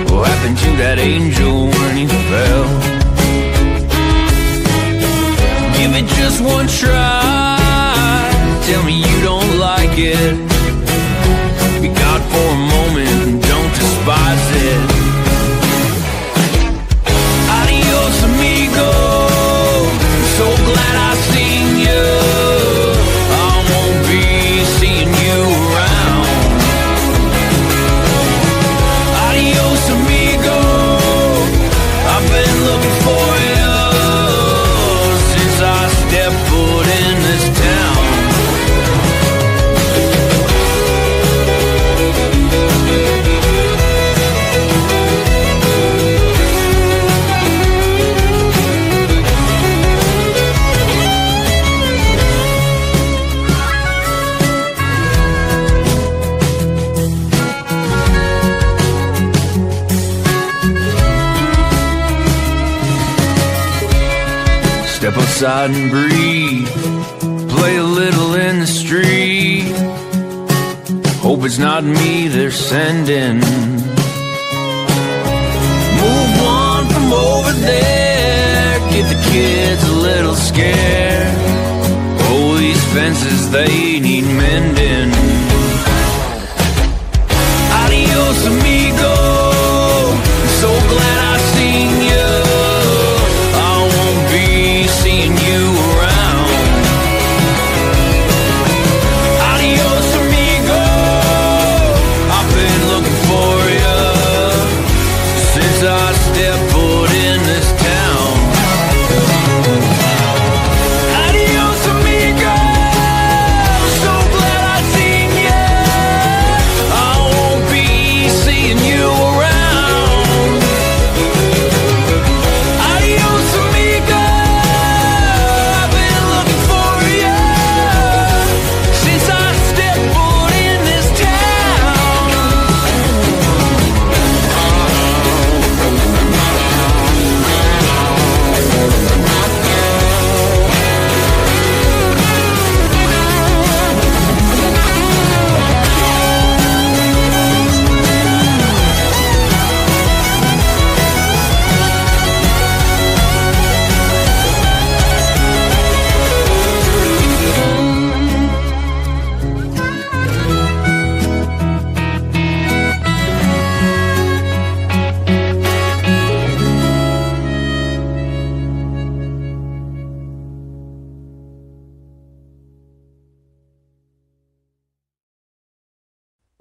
What happened to that angel when he fell? Give it just one try, tell me you don't like it. Be God for a moment and don't despise it. Adios, amigo. I'm so glad I seen you. Step outside and breathe. Play a little in the street. Hope it's not me they're sending. Move on from over there. Get the kids a little scared. Oh, these fences, they need mending. Adios, amigo. I'm so glad I seen you. I won't be seeing you in this town. Adios, amigo. So glad I seen you. I won't be seeing you around. Adios, amigo. I've been looking for you since I stepped foot in this town.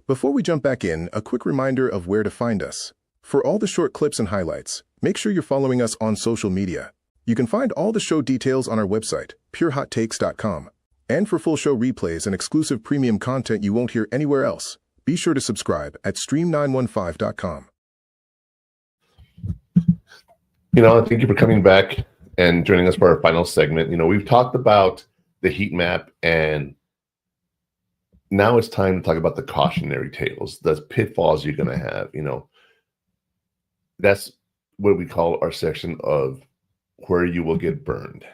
Before we jump back in, a quick reminder of where to find us. For all the short clips and highlights, make sure you're following us on social media. You can find all the show details on our website, purehottakes.com. And for full show replays and exclusive premium content you won't hear anywhere else, be sure to subscribe at stream915.com. Thank you for coming back and joining us for our final segment. We've talked about the heat map, and now it's time to talk about the cautionary tales, the pitfalls you're going to have. That's what we call our section of where you will get burned.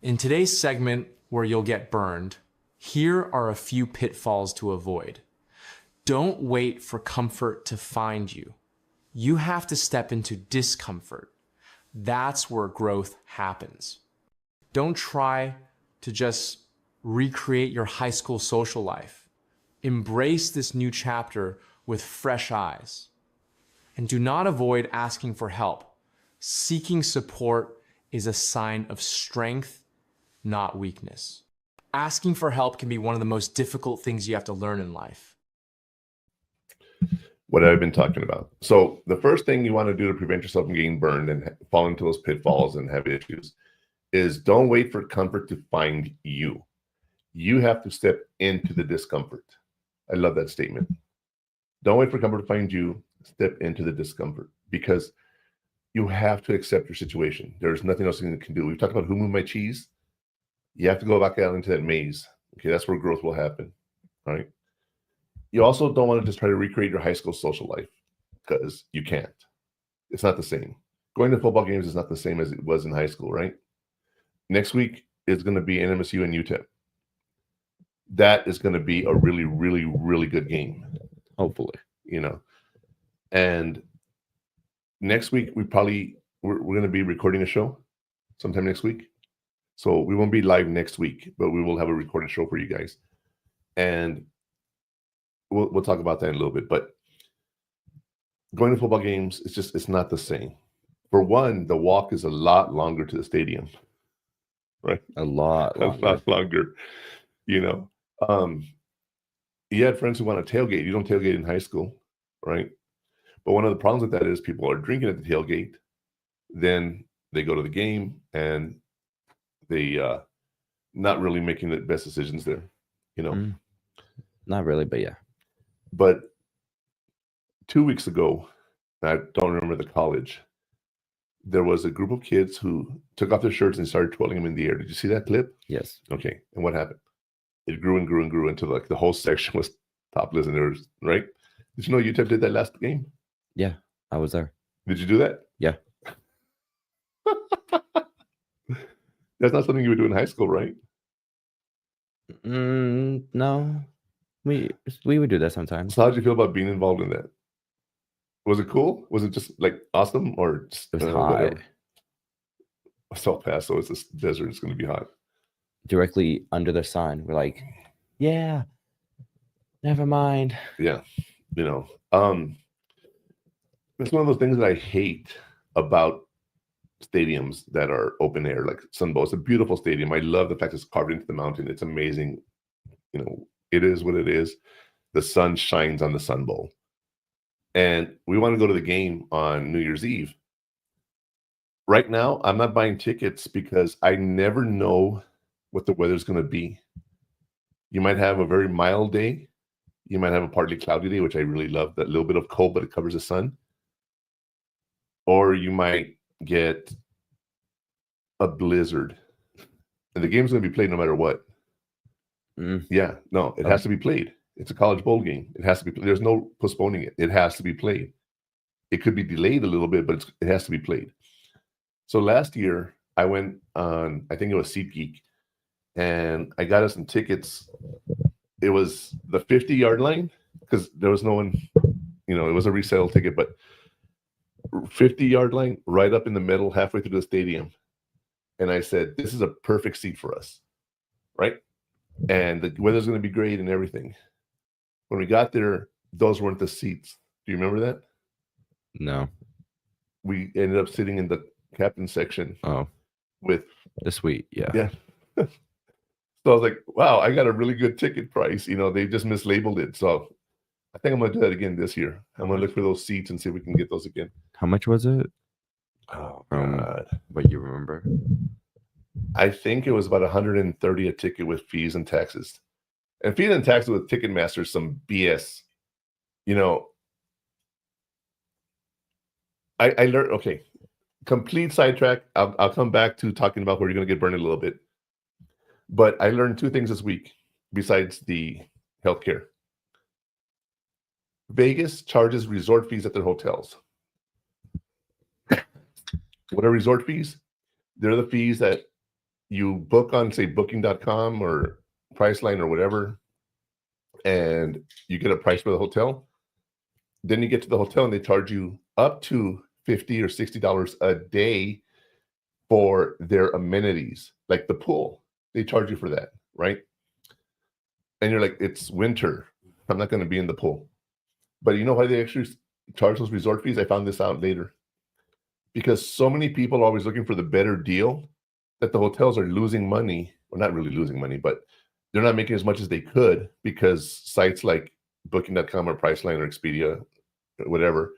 In today's segment, where you'll get burned, here are a few pitfalls to avoid. Don't wait for comfort to find you. You have to step into discomfort. That's where growth happens. Don't try to just recreate your high school social life. Embrace this new chapter with fresh eyes. And do not avoid asking for help. Seeking support is a sign of strength, not weakness. Asking for help can be one of the most difficult things you have to learn in life. What I've been talking about. So the first thing you want to do to prevent yourself from getting burned and falling into those pitfalls and have issues is don't wait for comfort to find you. You have to step into the discomfort. I love that statement. Don't wait for comfort to find you. Step into the discomfort, because you have to accept your situation. There's nothing else you can do. We've talked about who moved my cheese. You have to go back out into that maze. Okay, that's where growth will happen. All right. You also don't want to just try to recreate your high school social life, because you can't. It's not the same. Going to football games is not the same as it was in high school, right? Next week is going to be NMSU and UTEP. That is going to be a really, really, really good game. Hopefully. And next week, we're going to be recording a show sometime next week. So we won't be live next week, but we will have a recorded show for you guys. And we'll talk about that in a little bit. But going to football games, it's not the same. For one, the walk is a lot longer to the stadium, right? A lot longer. You had friends who want to tailgate. You don't tailgate in high school, right? But one of the problems with that is people are drinking at the tailgate. Then they go to the game and they not really making the best decisions there, Not really, but yeah. But 2 weeks ago, I don't remember the college, there was a group of kids who took off their shirts and started twirling them in the air. Did you see that clip? Yes. Okay. And what happened? It grew and grew and grew until the whole section was topless, and there was, right? Did you know UTEP did that last game? Yeah, I was there. Did you do that? Yeah. That's not something you would do in high school, right? No. We would do that sometimes. So how did you feel about being involved in that? Was it cool? Was it just like awesome, or just, it was hot? Whatever? It's El Paso. It's a desert. It's going to be hot. Directly under the sun, we're like, yeah, never mind. Yeah, it's one of those things that I hate about stadiums that are open air, like Sun Bowl. It's a beautiful stadium. I love the fact it's carved into the mountain. It's amazing. It is what it is. the sun shines on the Sun Bowl. And we want to go to the game on New Year's Eve. Right now, I'm not buying tickets because I never know what the weather's going to be. You might have a very mild day. You might have a partly cloudy day, which I really love, that little bit of cold, but it covers the sun. Or you might get a blizzard. And the game's going to be played no matter what. Yeah, no, it has to be played. It's a college bowl game. It has to be. There's no postponing it. It has to be played. It could be delayed a little bit, but it has to be played. So last year, I went on, I think it was SeatGeek, and I got us some tickets. It was the 50-yard line because there was no one, it was a resale ticket, but 50-yard line right up in the middle, halfway through the stadium. And I said, this is a perfect seat for us, right? And the weather's going to be great and everything. When we got there, those weren't the seats. Do you remember that? No. We ended up sitting in the captain section. Oh. With the suite, yeah. Yeah. So I was like, wow, I got a really good ticket price. They just mislabeled it. So I think I'm going to do that again this year. I'm going to look for those seats and see if we can get those again. How much was it? Oh, God. What you remember? I think it was about $130 a ticket with fees and taxes. And fees and taxes with Ticketmaster is some BS. I learned, okay, complete sidetrack. I'll come back to talking about where you're going to get burned a little bit. But I learned two things this week besides the healthcare. Vegas charges resort fees at their hotels. What are resort fees? They're the fees that you book on, say, booking.com or Priceline or whatever, and you get a price for the hotel. Then you get to the hotel and they charge you up to $50 or $60 a day for their amenities, like the pool. They charge you for that, right? And you're like, it's winter. I'm not going to be in the pool. But you know why they actually charge those resort fees? I found this out later. Because so many people are always looking for the better deal that the hotels are losing money. Well, not really losing money, but they're not making as much as they could because sites like Booking.com or Priceline or Expedia, or whatever,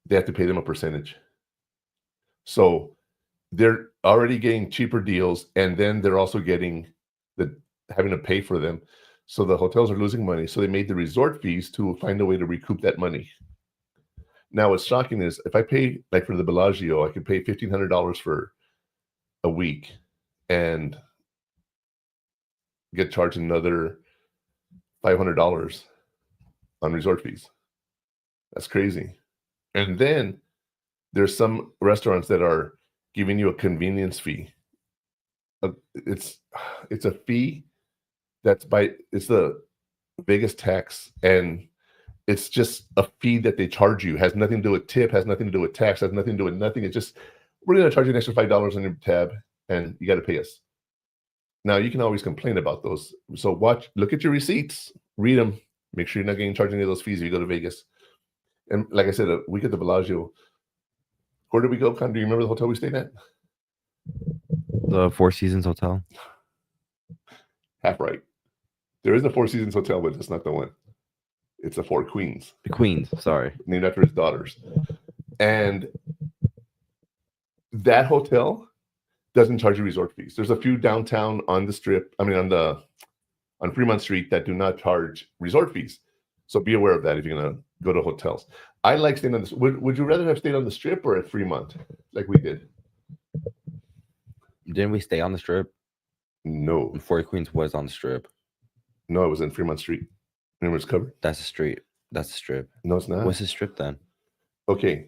they have to pay them a percentage. So they're already getting cheaper deals, and then they're also getting having to pay for them. So the hotels are losing money. So they made the resort fees to find a way to recoup that money. Now, what's shocking is if I pay, like for the Bellagio, I could pay $1,500 for a week and get charged another $500 on resort fees. That's crazy. And then there's some restaurants that are giving you a convenience fee. It's a fee it's the Vegas tax, and it's just a fee that they charge you. It has nothing to do with tip, has nothing to do with tax, has nothing to do with nothing. It's just, we're going to charge you an extra $5 on your tab, and you got to pay us. Now, you can always complain about those. So look at your receipts, read them, make sure you're not getting charged any of those fees if you go to Vegas. And like I said, a week at the Bellagio. Where did we go, Con? Do you remember the hotel we stayed at? The Four Seasons Hotel. Half right. There is a Four Seasons Hotel, but it's not the one. It's the Four Queens. The Queens, sorry. Named after his daughters. And that hotel doesn't charge you resort fees. There's a few downtown on the strip, on Fremont Street that do not charge resort fees. So be aware of that if you're going to go to hotels. I like staying on this. Would you rather have stayed on the strip or at Fremont like we did? Didn't we stay on the strip? No. Four Queens was on the strip. No, it was in Fremont Street. Remember it's covered? That's a street. That's a strip. No, it's not. What's the strip then? Okay.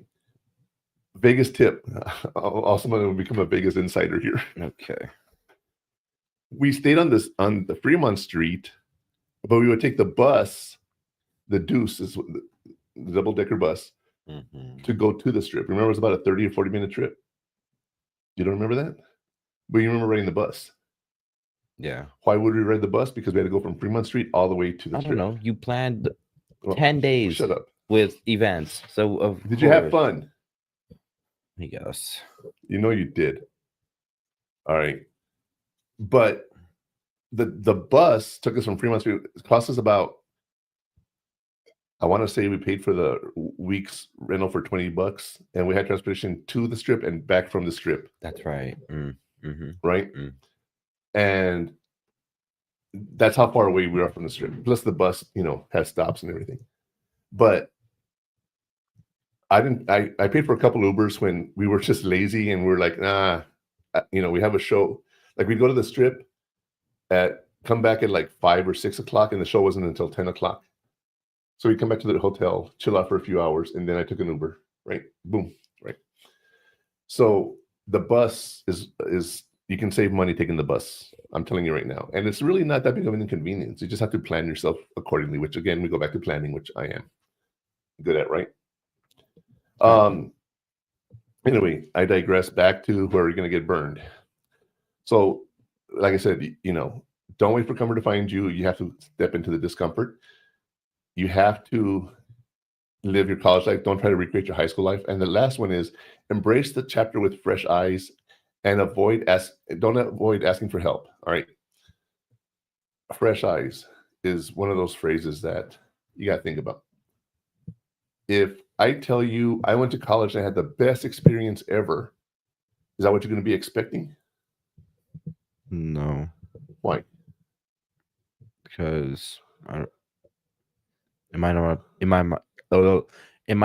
Vegas tip. Also, I'm going to become a Vegas insider here. Okay. We stayed on the Fremont Street, but we would take the bus, the Deuce is the double-decker bus, to go to the strip. Remember, it was about a 30 or 40-minute trip. You don't remember that? But you remember riding the bus. Yeah. Why would we ride the bus? Because we had to go from Fremont Street all the way to the strip. I don't know. You planned 10 days. Shut up. With events. So did you have fun? Yes. You know you did. All right. But the bus took us from Fremont Street. It cost us about I want to say we paid for the week's rental for $20, and we had transportation to the strip and back from the strip. That's right. Right? And that's how far away we are from the strip. Plus the bus, has stops and everything. But I paid for a couple Ubers when we were just lazy and we were like, nah, we have a show. Like we'd go to the strip come back at like 5 or 6 o'clock, and the show wasn't until 10 o'clock. So we come back to the hotel, chill out for a few hours, and then I took an Uber, right? Boom, right? So the bus is you can save money taking the bus. I'm telling you right now. And it's really not that big of an inconvenience. You just have to plan yourself accordingly, which again, we go back to planning, which I am good at, right? Anyway, I digress back to where you're going to get burned. So like I said, don't wait for comfort to find you. You have to step into the discomfort. You have to live your college life. Don't try to recreate your high school life. And the last one is embrace the chapter with fresh eyes and don't avoid asking for help. All right. Fresh eyes is one of those phrases that you got to think about. If I tell you I went to college and I had the best experience ever, is that what you're going to be expecting? No. Why? Because it might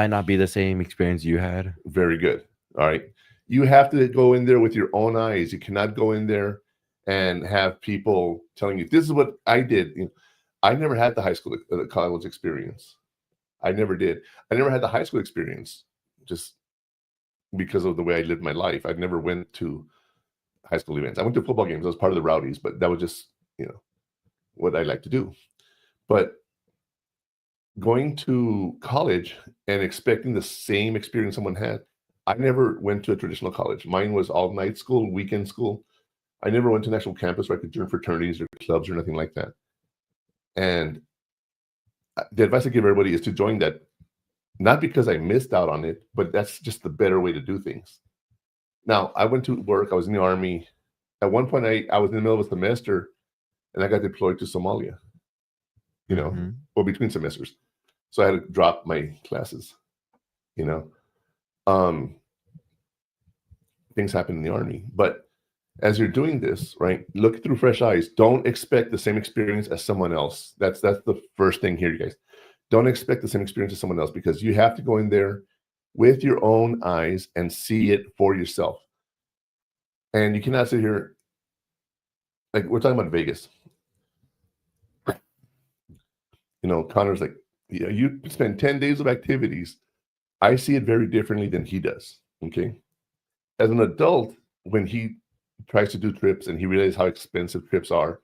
not be the same experience you had. Very good. All right. You have to go in there with your own eyes. You cannot go in there and have people telling you, this is what I did. I never had the college experience. I never did. I never had the high school experience just because of the way I lived my life. I never went to high school events. I went to football games. I was part of the Rowdies, but that was just, what I like to do. But going to college and expecting the same experience someone had, I never went to a traditional college. Mine was all-night school, weekend school. I never went to an actual campus where I could join fraternities or clubs or nothing like that. And the advice I give everybody is to join that, not because I missed out on it, but that's just the better way to do things. Now, I went to work. I was in the Army. At one point, I was in the middle of a semester, and I got deployed to Somalia, well, between semesters. So I had to drop my classes, Things happen in the Army. But as you're doing this, right, look through fresh eyes. Don't expect the same experience as someone else. That's the first thing here, you guys. Don't expect the same experience as someone else, because you have to go in there with your own eyes and see it for yourself. And you cannot sit here, like we're talking about Vegas. Connor's like, you spend 10 days of activities. I see it very differently than he does, okay? As an adult, when he tries to do trips and he realizes how expensive trips are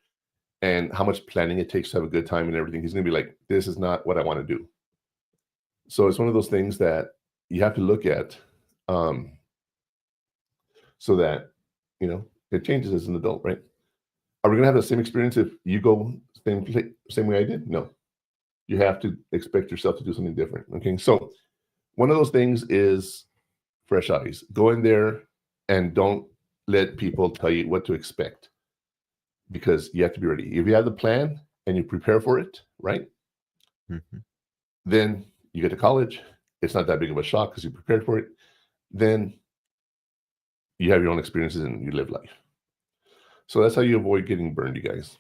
and how much planning it takes to have a good time and everything, he's going to be like, this is not what I want to do. So it's one of those things that you have to look at so that, it changes as an adult, right? Are we going to have the same experience if you go same way I did? No. You have to expect yourself to do something different, okay? So one of those things is fresh eyes. Go in there and don't let people tell you what to expect, because you have to be ready. If you have the plan and you prepare for it, right? Then you get to college. It's not that big of a shock because you prepared for it. Then you have your own experiences and you live life. So that's how you avoid getting burned, you guys.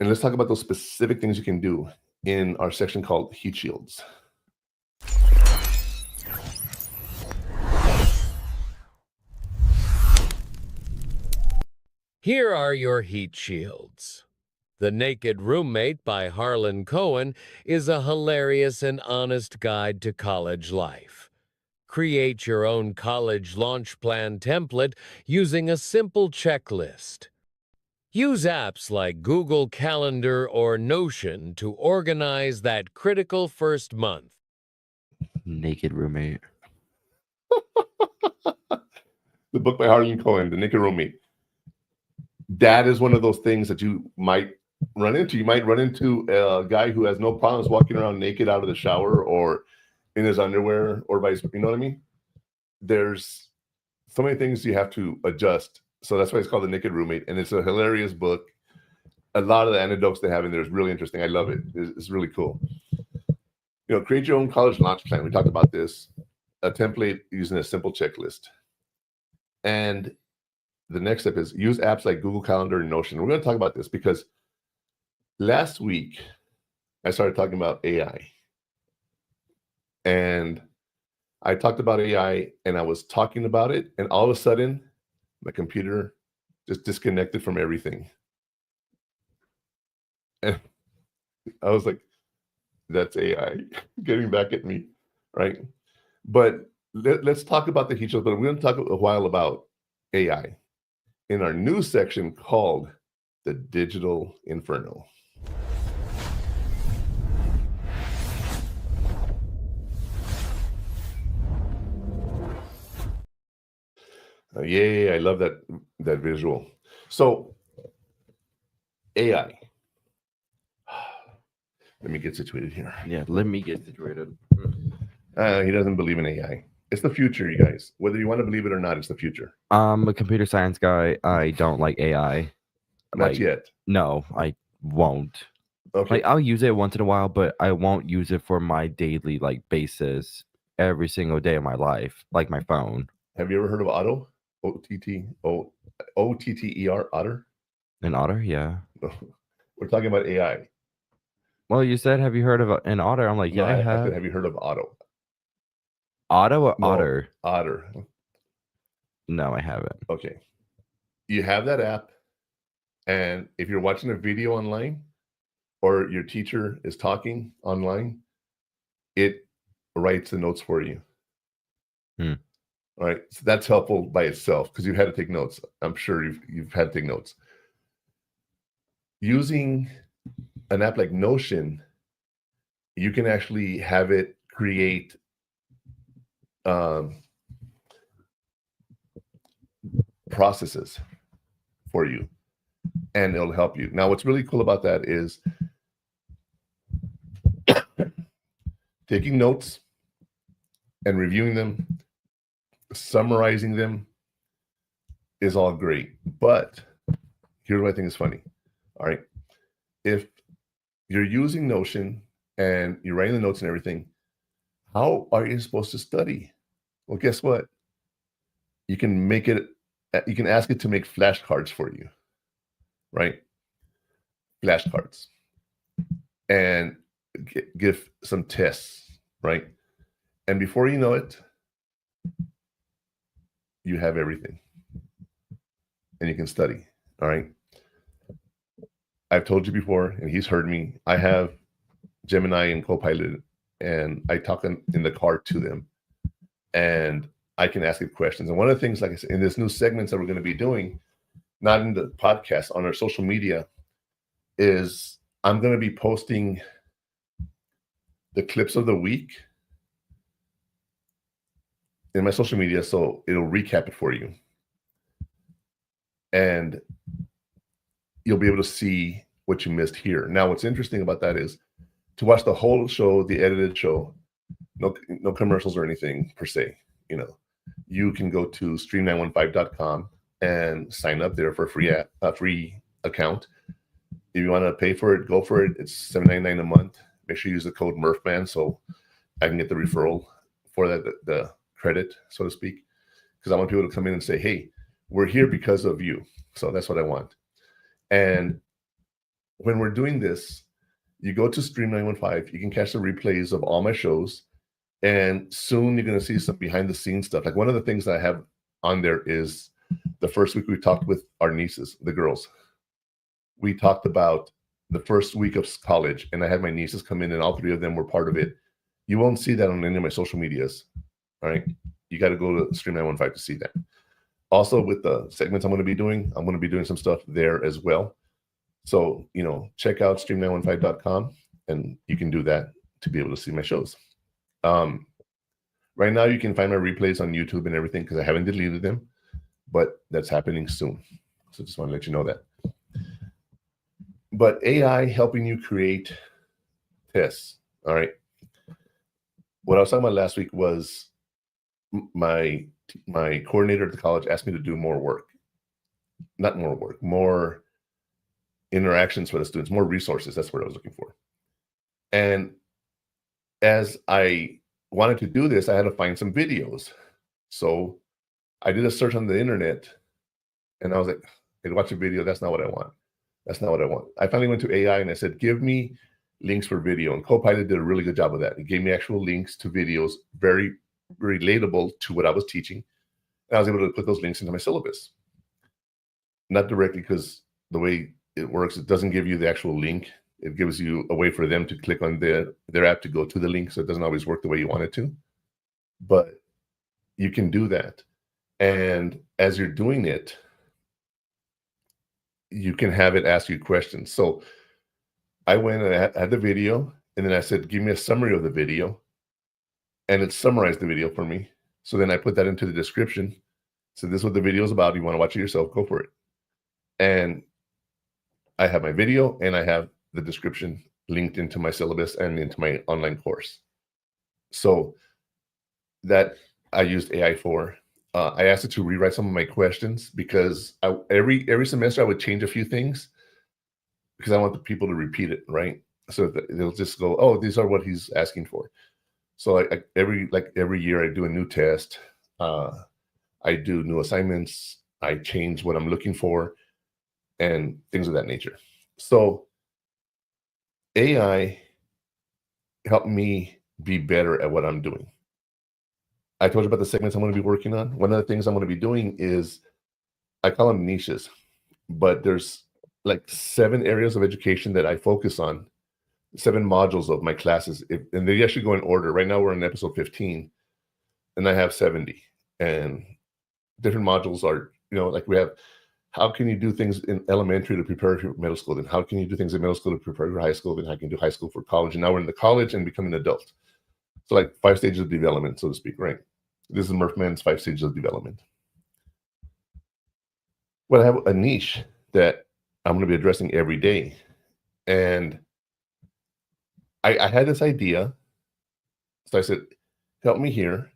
And let's talk about those specific things you can do in our section called heat shields. Here are your heat shields. The Naked Roommate by Harlan Cohen is a hilarious and honest guide to college life. Create your own college launch plan template using a simple checklist. Use apps like Google Calendar or Notion to organize that critical first month. Naked Roommate. The book by Harlan Cohen, The Naked Roommate. That is one of those things that you might run into. You might run into a guy who has no problems walking around naked out of the shower or in his underwear or vice versa. You know what I mean? There's so many things you have to adjust. So that's why it's called The Naked Roommate. And it's a hilarious book. A lot of the anecdotes they have in there is really interesting. I love it. It's really cool. Create your own college launch plan. We talked about this. A template using a simple checklist. And the next step is use apps like Google Calendar and Notion. We're going to talk about this because last week I started talking about AI. And I talked about AI and I was talking about it, and all of a sudden my computer just disconnected from everything. And I was like, that's AI getting back at me, right? But let's talk about the heat shows, but we're going to talk a while about AI in our news section called The Digital Inferno. Yay, I love that visual. So AI. Let me get situated here. Yeah, let me get situated. He doesn't believe in AI. It's the future, you guys. Whether you want to believe it or not, it's the future. I'm a computer science guy. I don't like AI. Not yet. No, I won't. Okay. I'll use it once in a while, but I won't use it for my daily basis every single day of my life, like my phone. Have you ever heard of Otto? O-T-T-E-R, Otter? An otter? Yeah. We're talking about AI. Well, you said, have you heard of an otter? I'm like, yeah, I have. I said, have you heard of Otto? Otto or otter? Otter. No, I haven't. Okay. You have that app, and if you're watching a video online or your teacher is talking online, it writes the notes for you. All right. So that's helpful by itself because you've had to take notes. I'm sure you've had to take notes. Using an app like Notion, you can actually have it create processes for you, and it'll help you. Now, what's really cool about that is taking notes and reviewing them, summarizing them is all great. But here's what I think is funny. All right. If you're using Notion and you're writing the notes and everything, how are you supposed to study? Well, guess what? You can ask it to make flashcards for you, right? Flashcards. And give some tests, right? And before you know it, you have everything. And you can study, all right? I've told you before, and he's heard me, I have Gemini and Copilot, and I talk in the car to them, and I can ask it questions. And one of the things, like I said, in this new segments that we're going to be doing, not in the podcast, on our social media, is I'm going to be posting the clips of the week in my social media, so it'll recap it for you. And you'll be able to see what you missed here. Now, what's interesting about that is to watch the whole show, the edited show, no commercials or anything per se. You can go to stream915.com and sign up there for a free account. If you want to pay for it, go for it. It's $7.99 a month. Make sure you use the code MurphMan so I can get the referral for that, the credit, so to speak, because I want people to come in and say, hey, we're here because of you. So that's what I want. And when we're doing this, you go to Stream 915, you can catch the replays of all my shows, and soon you're going to see some behind the scenes stuff. Like one of the things that I have on there is the first week we talked with our nieces, the girls. We talked about the first week of college, and I had my nieces come in, and all three of them were part of it. You won't see that on any of my social medias. All right. You got to go to Stream 915 to see that. Also, with the segments I'm going to be doing some stuff there as well. So, check out stream915.com, and you can do that to be able to see my shows. Right now, you can find my replays on YouTube and everything because I haven't deleted them, but that's happening soon. So just want to let you know that. But AI helping you create tests. All right. What I was talking about last week was my coordinator at the college asked me to do more work. Not more work, more interactions for the students, more resources. That's what I was looking for. And as I wanted to do this, I had to find some videos. So I did a search on the internet, and I was like, I watch a video. That's not what I want. That's not what I want. I finally went to AI and I said, give me links for video. And Copilot did a really good job of that. It gave me actual links to videos, very relatable to what I was teaching. And I was able to put those links into my syllabus. Not directly, because the way it works, it doesn't give you the actual link. It gives you a way for them to click on their app to go to the link. So it doesn't always work the way you want it to. But you can do that. And as you're doing it, you can have it ask you questions. So I went and I had the video, and then I said, give me a summary of the video. And it summarized the video for me. So then I put that into the description. So this is what the video is about. You want to watch it yourself, go for it. And I have my video and I have the description linked into my syllabus and into my online course. So that I used AI for. I asked it to rewrite some of my questions, because every semester I would change a few things, because I want the people to repeat it, right? So they'll just go, oh, these are what he's asking for. So every year I do a new test. I do new assignments. I change what I'm looking for and things of that nature. So AI helped me be better at what I'm doing. I told you about the segments I'm going to be working on. One of the things I'm going to be doing is, I call them niches, but there's like 7 areas of education that I focus on, 7 modules of my classes, and they actually go in order. Right now we're in episode 15, and I have 70. And different modules are, like we have, how can you do things in elementary to prepare for middle school? Then how can you do things in middle school to prepare for high school? Then how can you do high school for college? And now we're in the college and becoming an adult. So like 5 stages of development, so to speak, right? This is Murphman's 5 stages of development. Well, I have a niche that I'm going to be addressing every day. And I had this idea. So I said, help me here.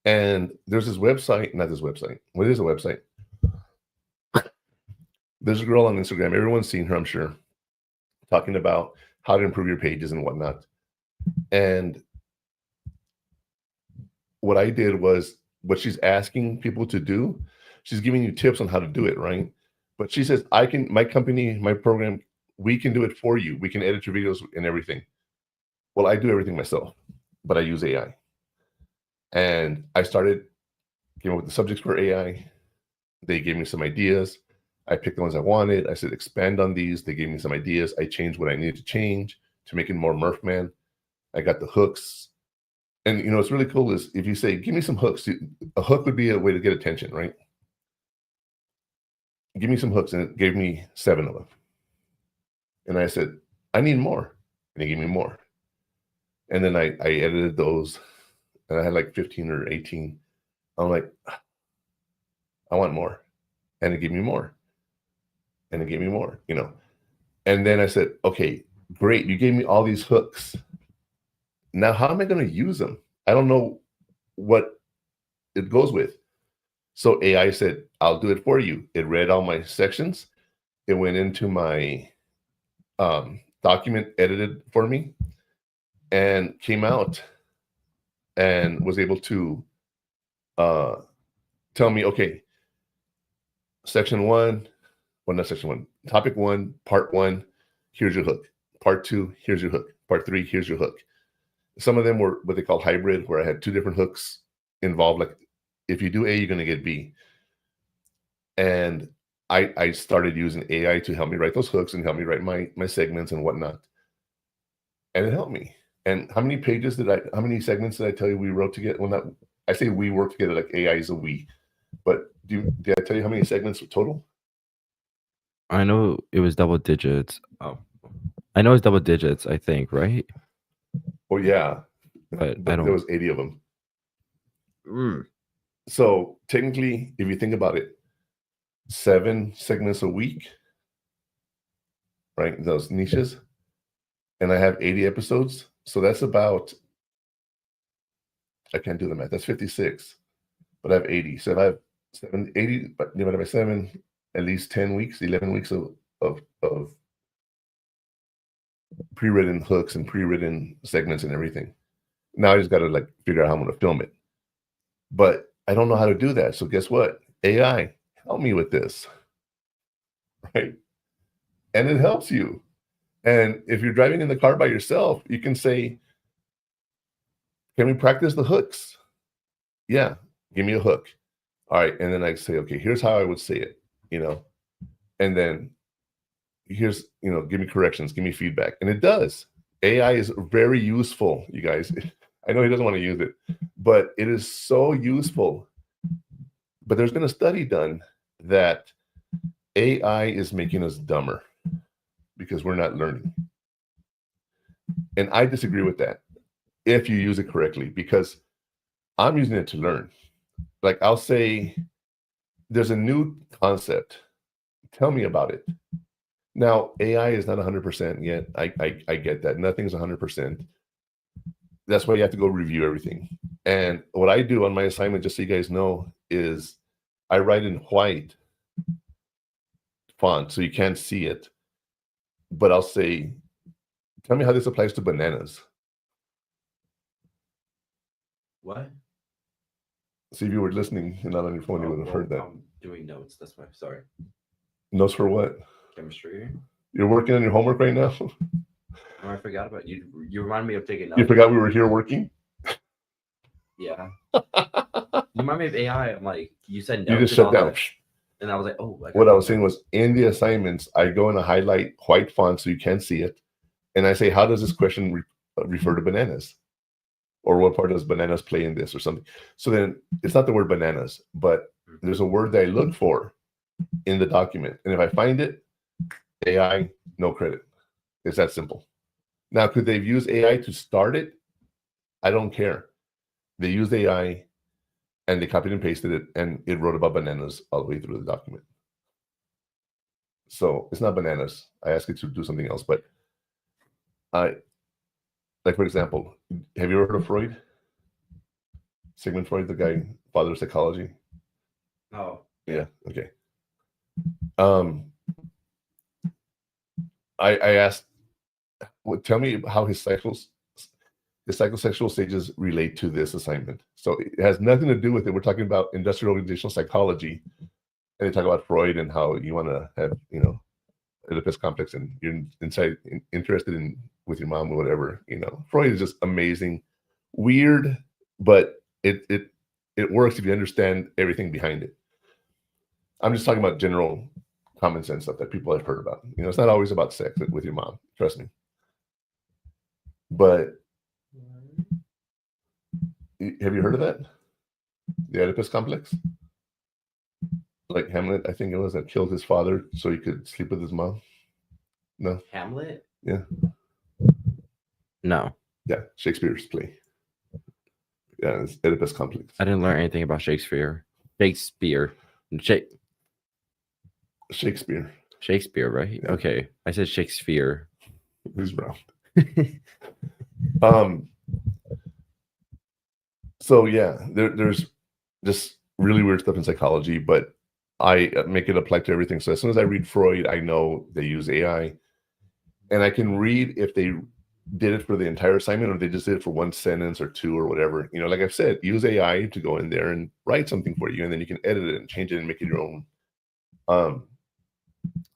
And there's this website, not this website. What is a website? There's a girl on Instagram. Everyone's seen her, I'm sure, talking about how to improve your pages and whatnot. And what I did was, what she's asking people to do, she's giving you tips on how to do it, right? But she says, my company, my program, we can do it for you. We can edit your videos and everything. Well, I do everything myself, but I use AI. And I came up with the subjects for AI. They gave me some ideas. I picked the ones I wanted. I said, expand on these. They gave me some ideas. I changed what I needed to change to make it more Murphman. I got the hooks. And, what's really cool is if you say, give me some hooks, a hook would be a way to get attention, right? Give me some hooks. And it gave me 7 of them. And I said, I need more. And he gave me more. And then I edited those. And I had like 15 or 18. I'm like, I want more. And it gave me more. And it gave me more, And then I said, okay, great. You gave me all these hooks. Now, how am I going to use them? I don't know what it goes with. So AI said, I'll do it for you. It read all my sections. It went into my document, edited for me, and came out and was able to tell me, okay, section 1, well, not section 1, topic 1, part 1, here's your hook. Part 2, here's your hook. Part 3, here's your hook. Some of them were what they call hybrid, where I had 2 different hooks involved. Like if you do A, you're going to get B. And I started using AI to help me write those hooks and help me write my segments and whatnot. And it helped me. And how many segments did I tell you we wrote together? Well, I say we work together, like AI is a we. But did I tell you how many segments total? I know it was double digits. Oh, I know it's double digits, I think, right? Oh, yeah. But there was 80 of them. So technically, if you think about it, 7 segments a week, right? Those niches. And I have 80 episodes. So that's about, I can't do the math. That's 56. But I have 80. So if I have 80, but divided by 7, at least 10 weeks, 11 weeks of pre-written hooks and pre-written segments and everything. Now I just got to like figure out how I'm going to film it. But I don't know how to do that. So guess what? AI, help me with this. Right? And it helps you. And if you're driving in the car by yourself, you can say, can we practice the hooks? Yeah, give me a hook. All right. And then I say, okay, here's how I would say it, and then here's, give me corrections, give me feedback. And it does. AI is very useful, you guys. I know he doesn't want to use it, but it is so useful. But there's been a study done that AI is making us dumber because we're not learning. And I disagree with that if you use it correctly, because I'm using it to learn. Like I'll say, there's a new concept. Tell me about it. Now, AI is not 100% yet. I get that. Nothing's 100%. That's why you have to go review everything. And what I do on my assignment, just so you guys know, is I write in white font so you can't see it. But I'll say, tell me how this applies to bananas. What? See, if you were listening and not on your phone, you would have heard that. I'm doing notes. That's why. Sorry. Notes for what? Chemistry. You're working on your homework right now? Oh, I forgot about you. You remind me of taking notes. You forgot we were here working? Yeah. You remind me of AI. I'm like, you said notes. You just shut down. And I was like, oh. What I was saying was, in the assignments, I go and I highlight white font so you can't see it. And I say, how does this question refer to bananas? Or what part does bananas play in this or something? So then it's not the word bananas, but there's a word that I look for in the document. And if I find it, AI, no credit. It's that simple. Now, could they have used AI to start it? I don't care. They used AI and they copied and pasted it, and it wrote about bananas all the way through the document. So it's not bananas. I asked it to do something else, but like, for example, have you ever heard of Freud? Sigmund Freud, the guy, father of psychology? Oh. Yeah, okay. I asked, tell me how his psychosexual stages relate to this assignment. So it has nothing to do with it. We're talking about industrial organizational psychology, and they talk about Freud and how you want to have, Oedipus complex, and you're interested in with your mom or whatever. Freud is just amazing, weird, but it works if you understand everything behind it. I'm just talking about general common sense stuff that people have heard about. It's not always about sex with your mom, trust me. But have you heard of that? The Oedipus complex? Like Hamlet, I think it was, that killed his father so he could sleep with his mom. No? Hamlet? Yeah. No. Yeah, Shakespeare's play. Yeah, it's Oedipus complex. I didn't learn anything about Shakespeare. Shakespeare, right? Yeah. Okay. I said Shakespeare. Who's round? So yeah, there's just really weird stuff in psychology, but I make it apply to everything. So as soon as I read Freud, I know they use AI, and I can read if they did it for the entire assignment or they just did it for one sentence or two or whatever. Like I've said, use AI to go in there and write something for you, and then you can edit it and change it and make it your own.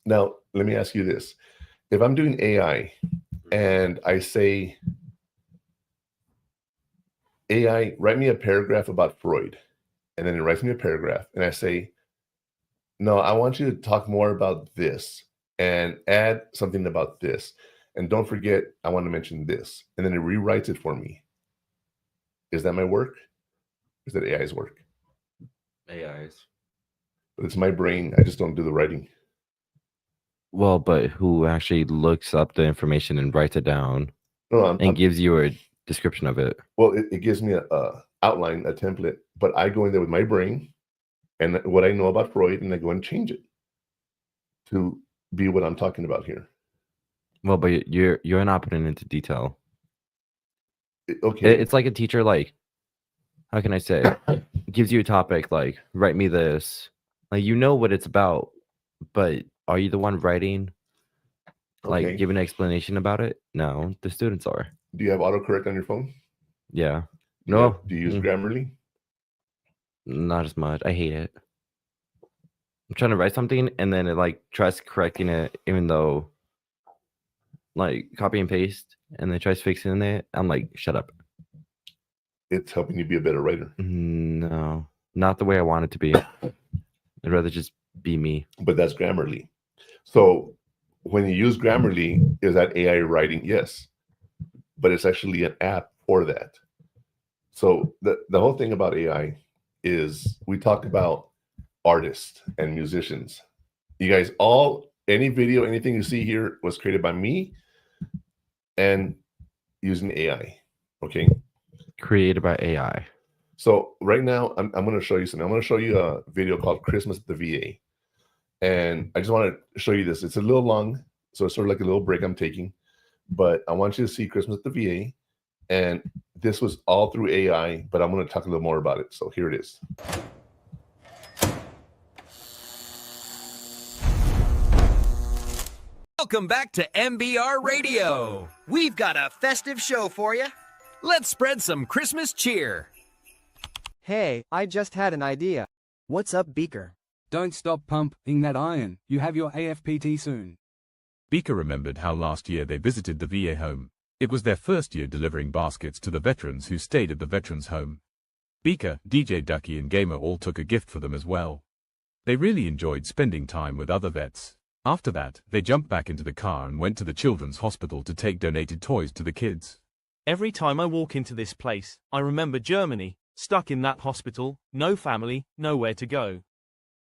Now, let me ask you this. If I'm doing AI and I say, AI, write me a paragraph about Freud, and then it writes me a paragraph, and I say, no, I want you to talk more about this and add something about this. And don't forget, I want to mention this. And then it rewrites it for me. Is that my work? Is that AI's work? AI's. But it's my brain. I just don't do the writing. Well, but who actually looks up the information and writes it down and gives you a description of it? Well, it gives me a outline, a template, but I go in there with my brain and what I know about Freud, and I go and change it to be what I'm talking about here. Well, but you're not putting into detail. Okay. It's like a teacher, like, how can I say, gives you a topic, like, write me this. Like, what it's about, but are you the one writing? Like, give an explanation about it? No, the students are. Do you have autocorrect on your phone? Yeah. Do No. you use Grammarly? Not as much. I hate it. I'm trying to write something and then it like tries correcting it, even though like copy and paste, and then tries fixing it. I'm like, shut up. It's helping you be a better writer. No, not the way I want it to be. I'd rather just be me. But that's Grammarly. So when you use Grammarly, is that AI writing? Yes. But it's actually an app for that. So the whole thing about AI is we talk about artists and musicians. You guys any video, anything you see here was created by me and using AI. Okay. Created by AI. So right now I'm going to show you something. I'm going to show you a video called Christmas at the VA. And I just want to show you this. It's a little long, so it's sort of like a little break I'm taking. But I want you to see Christmas at the VA. And this was all through AI, but I'm going to talk a little more about it. So here it is. Welcome back to MBR Radio. We've got a festive show for you. Let's spread some Christmas cheer. Hey, I just had an idea. What's up, Beaker? Don't stop pumping that iron. You have your AFPT soon. Beaker remembered how last year they visited the VA home. It was their first year delivering baskets to the veterans who stayed at the veterans home. Beaker, DJ Ducky and Gamer all took a gift for them as well. They really enjoyed spending time with other vets. After that, they jumped back into the car and went to the children's hospital to take donated toys to the kids. Every time I walk into this place, I remember Germany, stuck in that hospital, no family, nowhere to go.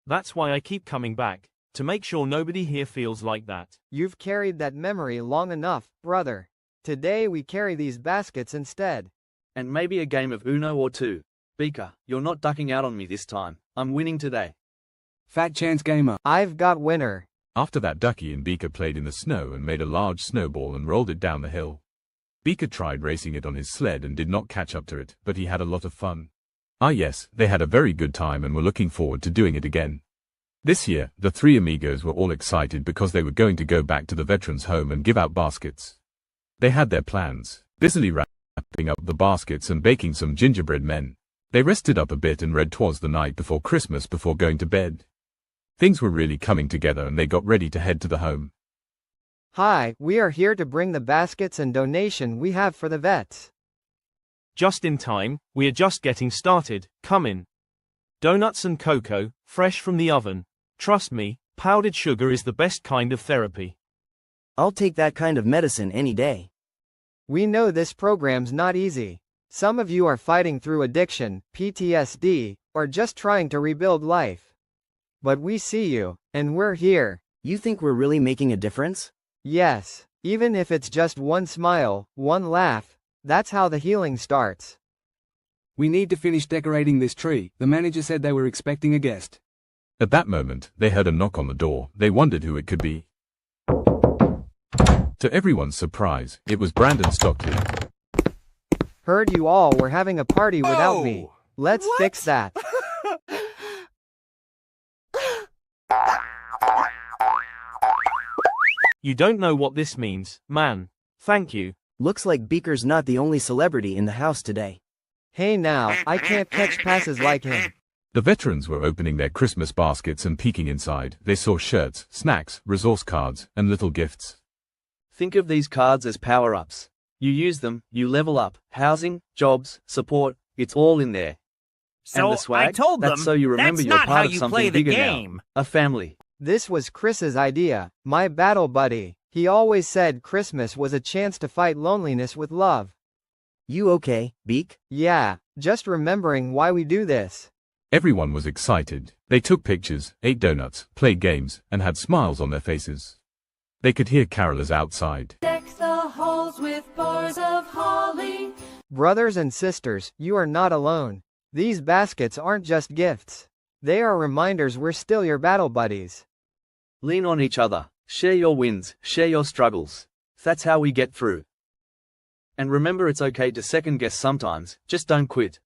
That's why I keep coming back, to make sure nobody here feels like that. You've carried that memory long enough, brother. Today we carry these baskets instead. And maybe a game of Uno or two. Beaker, you're not ducking out on me this time. I'm winning today. Fat chance, Gamer. I've got winner. After that, Ducky and Beaker played in the snow and made a large snowball and rolled it down the hill. Beaker tried racing it on his sled and did not catch up to it, but he had a lot of fun. Ah yes, they had a very good time and were looking forward to doing it again. This year, the three amigos were all excited because they were going to go back to the veterans' home and give out baskets. They had their plans, busily wrapping up the baskets and baking some gingerbread men. They rested up a bit and read "'Twas the Night Before Christmas" before going to bed. Things were really coming together and they got ready to head to the home. Hi, we are here to bring the baskets and donation we have for the vets. Just in time, we are just getting started. Come in. Donuts and cocoa, fresh from the oven. Trust me, powdered sugar is the best kind of therapy. I'll take that kind of medicine any day. We know this program's not easy. Some of you are fighting through addiction, PTSD, or just trying to rebuild life. But we see you, and we're here. You think we're really making a difference? Yes, even if it's just one smile, one laugh, that's how the healing starts. We need to finish decorating this tree. The manager said they were expecting a guest. At that moment, they heard a knock on the door. They wondered who it could be. To everyone's surprise, it was Brandon Stockley. Heard you all were having a party without me. Let's fix that. You don't know what this means, man. Thank you. Looks like Beaker's not the only celebrity in the house today. Hey now, I can't catch passes like him. The veterans were opening their Christmas baskets and peeking inside. They saw shirts, snacks, resource cards, and little gifts. Think of these cards as power-ups. You use them, you level up. Housing, jobs, support, it's all in there. So and the swag, I told them, that's so you remember that's you're not part how of you something play the bigger game. now. A family. This was Chris's idea, my battle buddy. He always said Christmas was a chance to fight loneliness with love. You okay, Beak? Yeah, just remembering why we do this. Everyone was excited. They took pictures, ate donuts, played games, and had smiles on their faces. They could hear carolers outside. Deck the halls with bars of holly. Brothers and sisters, you are not alone. These baskets aren't just gifts. They are reminders we're still your battle buddies. Lean on each other. Share your wins, share your struggles. That's how we get through. And remember, it's okay to second guess sometimes, just don't quit.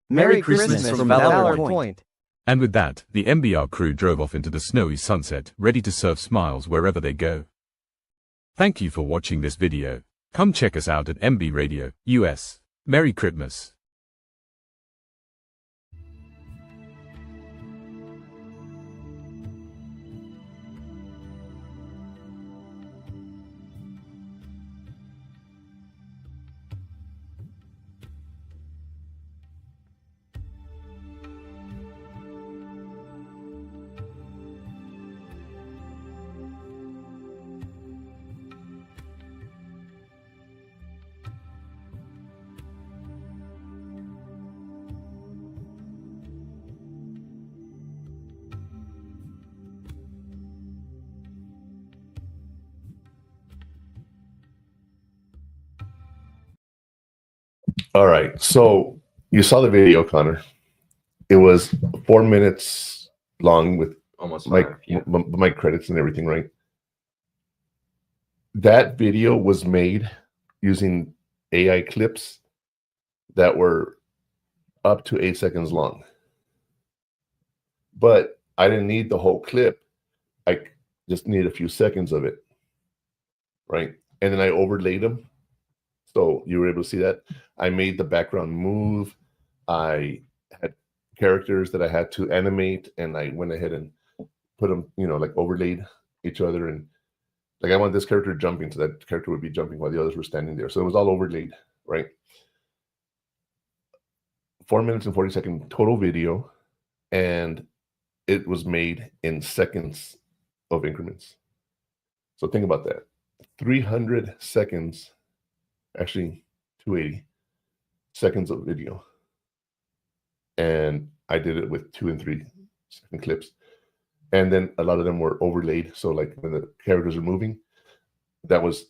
Merry Christmas from Valor Point. And with that, the MBR crew drove off into the snowy sunset, ready to serve smiles wherever they go. Thank you for watching this video. Come check us out at MB Radio, US. Merry Christmas. All right. So you saw the video, Connor. It was 4 minutes long with almost my, 5, yeah. my credits and everything, right? That video was made using AI clips that were up to 8 seconds long. But I didn't need the whole clip. I just need a few seconds of it, right? And then I overlaid them. So you were able to see that. I made the background move. I had characters that I had to animate, and I went ahead and put them, like overlaid each other. And like I want this character jumping, so that character would be jumping while the others were standing there. So it was all overlaid, right? 4 minutes and 40-second total video, and it was made in seconds of increments. So think about that. 300 seconds, actually 280 seconds of video. And I did it with 2 and 3 second clips. And then a lot of them were overlaid. So like when the characters are moving, that was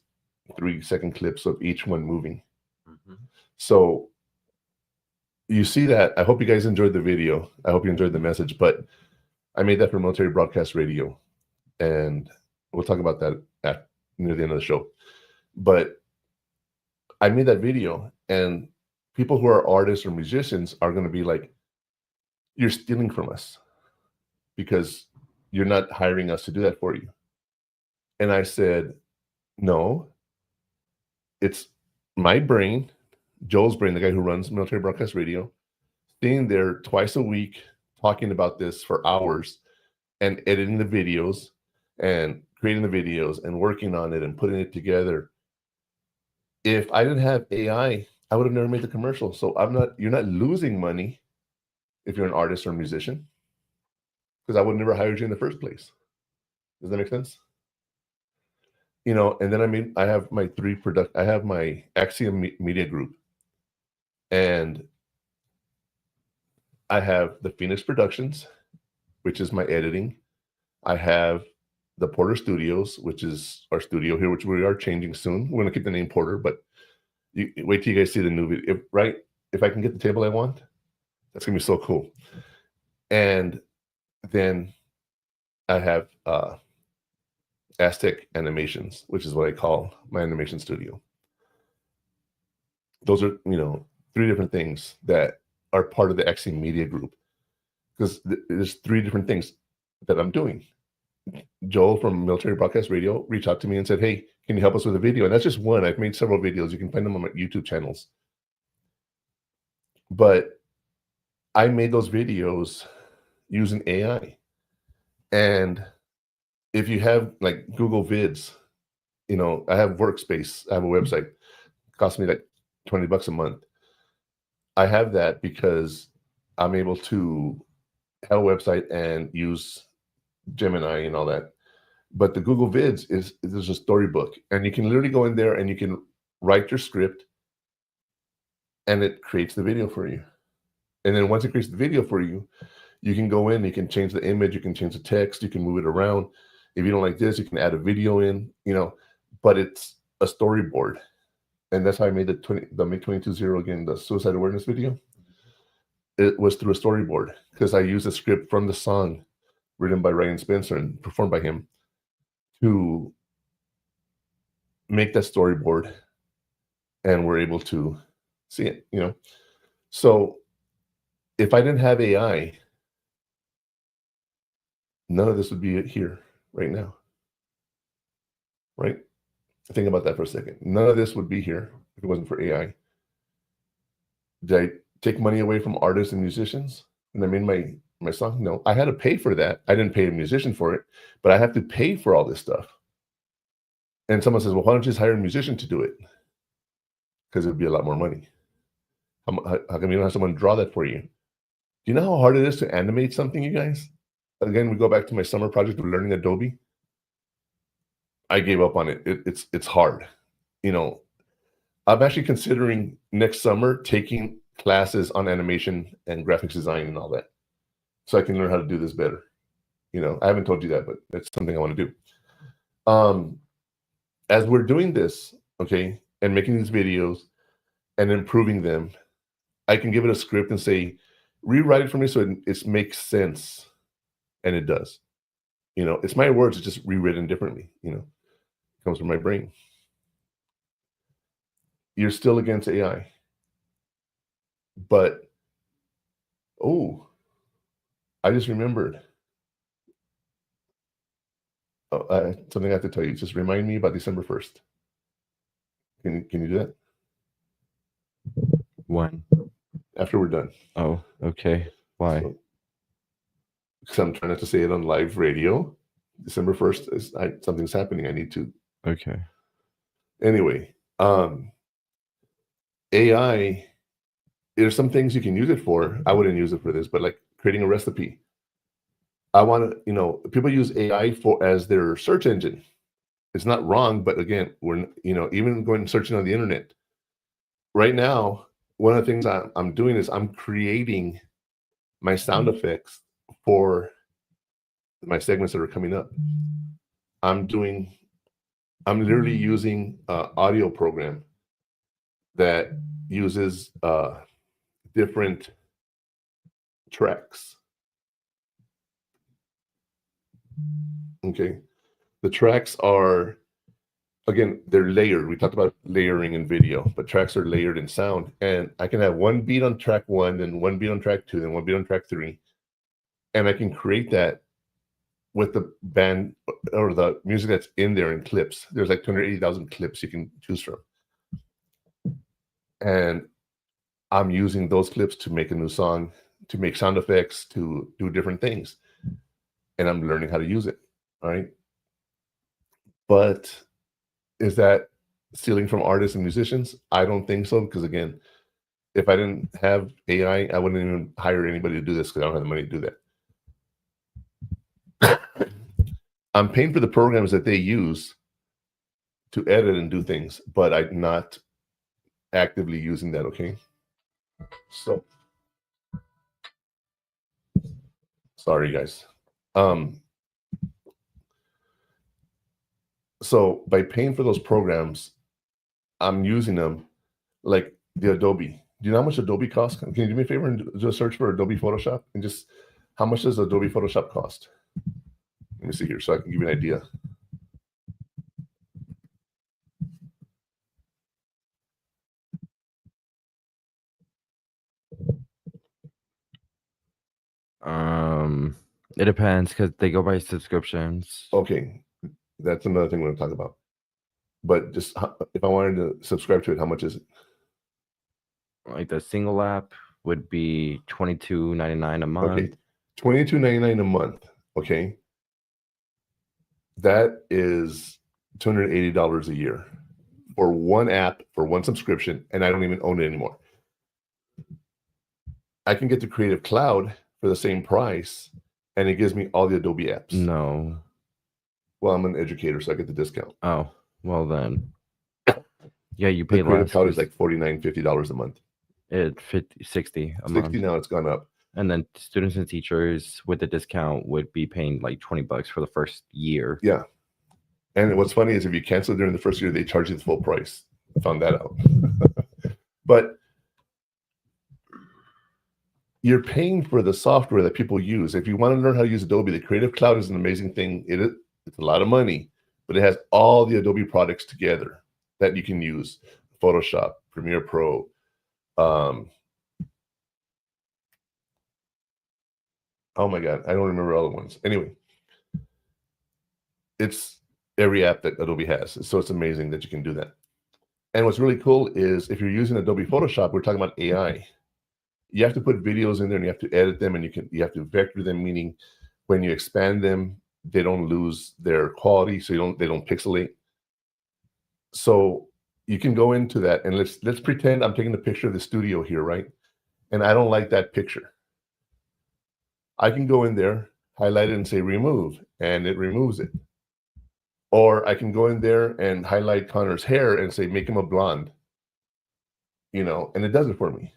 3 second clips of each one moving. Mm-hmm. So you see that. I hope you guys enjoyed the video. I hope you enjoyed the message, but I made that for Military Broadcast Radio, and we'll talk about that near the end of the show. But I made that video, and people who are artists or musicians are going to be like, you're stealing from us because you're not hiring us to do that for you. And I said, no, it's my brain, Joel's brain, the guy who runs Military Broadcast Radio, staying there twice a week, talking about this for hours and editing the videos and creating the videos and working on it and putting it together. If I didn't have AI, I would have never made the commercial. So you're not losing money if you're an artist or a musician, because I would never hired you in the first place. Does that make sense? And then I have my Axiom Media Group, and I have the Phoenix Productions, which is my editing. I have the Porter Studios, which is our studio here, which we are changing soon. We're going to keep the name Porter, but wait till you guys see the new video. If I can get the table I want, that's going to be so cool. And then I have Aztec Animations, which is what I call my animation studio. Those are, 3 different things that are part of the Axiom Media Group, because there's 3 different things that I'm doing. Joel from Military Broadcast Radio reached out to me and said, hey, can you help us with a video? And that's just one. I've made several videos. You can find them on my YouTube channels. But I made those videos using AI. And if you have like Google Vids, I have Workspace. I have a website. It costs me like $20 a month. I have that because I'm able to have a website and use Gemini and all that. But the Google Vids there's a storybook, and you can literally go in there and you can write your script, and it creates the video for you. And then once it creates the video for you, you can go in, you can change the image, you can change the text, you can move it around. If you don't like this, you can add a video in, but it's a storyboard. And that's how I made the Make 22-0 again, the suicide awareness video. It was through a storyboard, because I used a script from the song written by Ryan Spencer and performed by him to make that storyboard, and we're able to see it, So if I didn't have AI, none of this would be here right now, right? Think about that for a second. None of this would be here if it wasn't for AI. Did I take money away from artists and musicians and I made my song? No, I had to pay for that. I didn't pay a musician for it, but I have to pay for all this stuff. And someone says, well, why don't you just hire a musician to do it? Because it'd be a lot more money. How come you don't have someone draw that for you? Do you know how hard it is to animate something, you guys? Again, we go back to my summer project of learning Adobe. I gave up on it. It's hard. You know, I'm actually considering next summer taking classes on animation and graphics design and all that, so I can learn how to do this better. You know, I haven't told you that, but it's something I want to do. As we're doing this, okay, and making these videos and improving them, I can give it a script and say, rewrite it for me so it makes sense, and it does. You know, it's my words, it's just rewritten differently. You know, it comes from my brain. You're still against AI. But, oh, I just remembered. Oh, something I have to tell you. Just remind me about December 1st. Can you do that? When? After we're done. Oh, okay. Why? Because I'm trying not to say it on live radio. December 1st, something's happening. I need to. Okay. Anyway, AI, there's some things you can use it for. I wouldn't use it for this, but like creating a recipe. I want to, you know, people use AI as their search engine. It's not wrong, but again, we're, you know, even going and searching on the internet. Right now, one of the things I'm doing is I'm creating my sound effects for my segments that are coming up. I'm literally using an audio program that uses different tracks. Okay. The tracks are, again, they're layered. We talked about layering in video, but tracks are layered in sound. And I can have one beat on track 1, then one beat on track 2, then one beat on track 3. And I can create that with the band or the music that's in there in clips. There's like 280,000 clips you can choose from. And I'm using those clips to make a new song, to make sound effects, to do different things. And I'm learning how to use it. All right. But is that stealing from artists and musicians? I don't think so, because again, if I didn't have AI, I wouldn't even hire anybody to do this because I don't have the money to do that. I'm paying for the programs that they use to edit and do things, but I'm not actively using that, okay? So, sorry guys. So by paying for those programs, I'm using them like the Adobe. Do you know how much Adobe costs? Can you do me a favor and do a search for Adobe Photoshop? And just, how much does Adobe Photoshop cost? Let me see here so I can give you an idea. It depends because they go by subscriptions. Okay, that's another thing we're going to talk about. But just if I wanted to subscribe to it, how much is it? Like the single app would be $22.99 a month. Okay, $22.99 a month. Okay, that is $280 a year for one app, for one subscription, and I don't even own it anymore. I can get the Creative Cloud for the same price, and it gives me all the Adobe apps. No. Well, I'm an educator, so I get the discount. Oh, well then. Yeah, you pay the Creative less. Cloud is like $49, $50 a month. It's 60 a 60 month. now, it's gone up. And then students and teachers with the discount would be paying like $20 for the first year. Yeah. And what's funny is if you cancel during the first year, they charge you the full price. I found that out. But you're paying for the software that people use. If you want to learn how to use Adobe, the Creative Cloud is an amazing thing. It's a lot of money, but it has all the Adobe products together that you can use. Photoshop, Premiere Pro, oh my God, I don't remember all the ones. Anyway, it's every app that Adobe has. So it's amazing that you can do that. And what's really cool is if you're using Adobe Photoshop, we're talking about AI. you have to put videos in there and you have to edit them, and you have to vector them, meaning when you expand them, they don't lose their quality, so they don't pixelate. So you can go into that, and let's pretend I'm taking a picture of the studio here, right? And I don't like that picture. I can go in there, highlight it, and say remove, and it removes it. Or I can go in there and highlight Connor's hair and say make him a blonde, and it does it for me.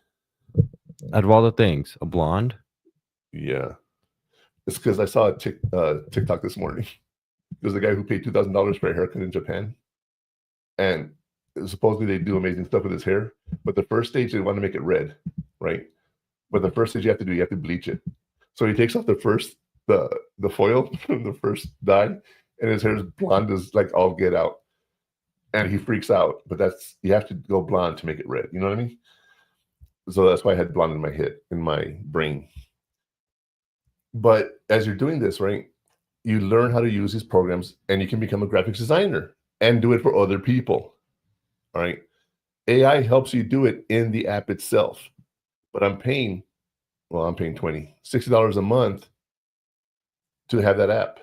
Out of all the things, a blonde? Yeah. It's because I saw a TikTok this morning. There's a guy who paid $2,000 for a haircut in Japan. And supposedly they do amazing stuff with his hair. But the first stage, they want to make it red, right? But the first stage you have to bleach it. So he takes off the foil from the first dye, and his hair is blonde as like all get out. And he freaks out. But you have to go blonde to make it red. You know what I mean? So that's why I had blonde in my brain. But as you're doing this, right, you learn how to use these programs, and you can become a graphics designer and do it for other people. All right. AI helps you do it in the app itself. But I'm paying $60 a month to have that app.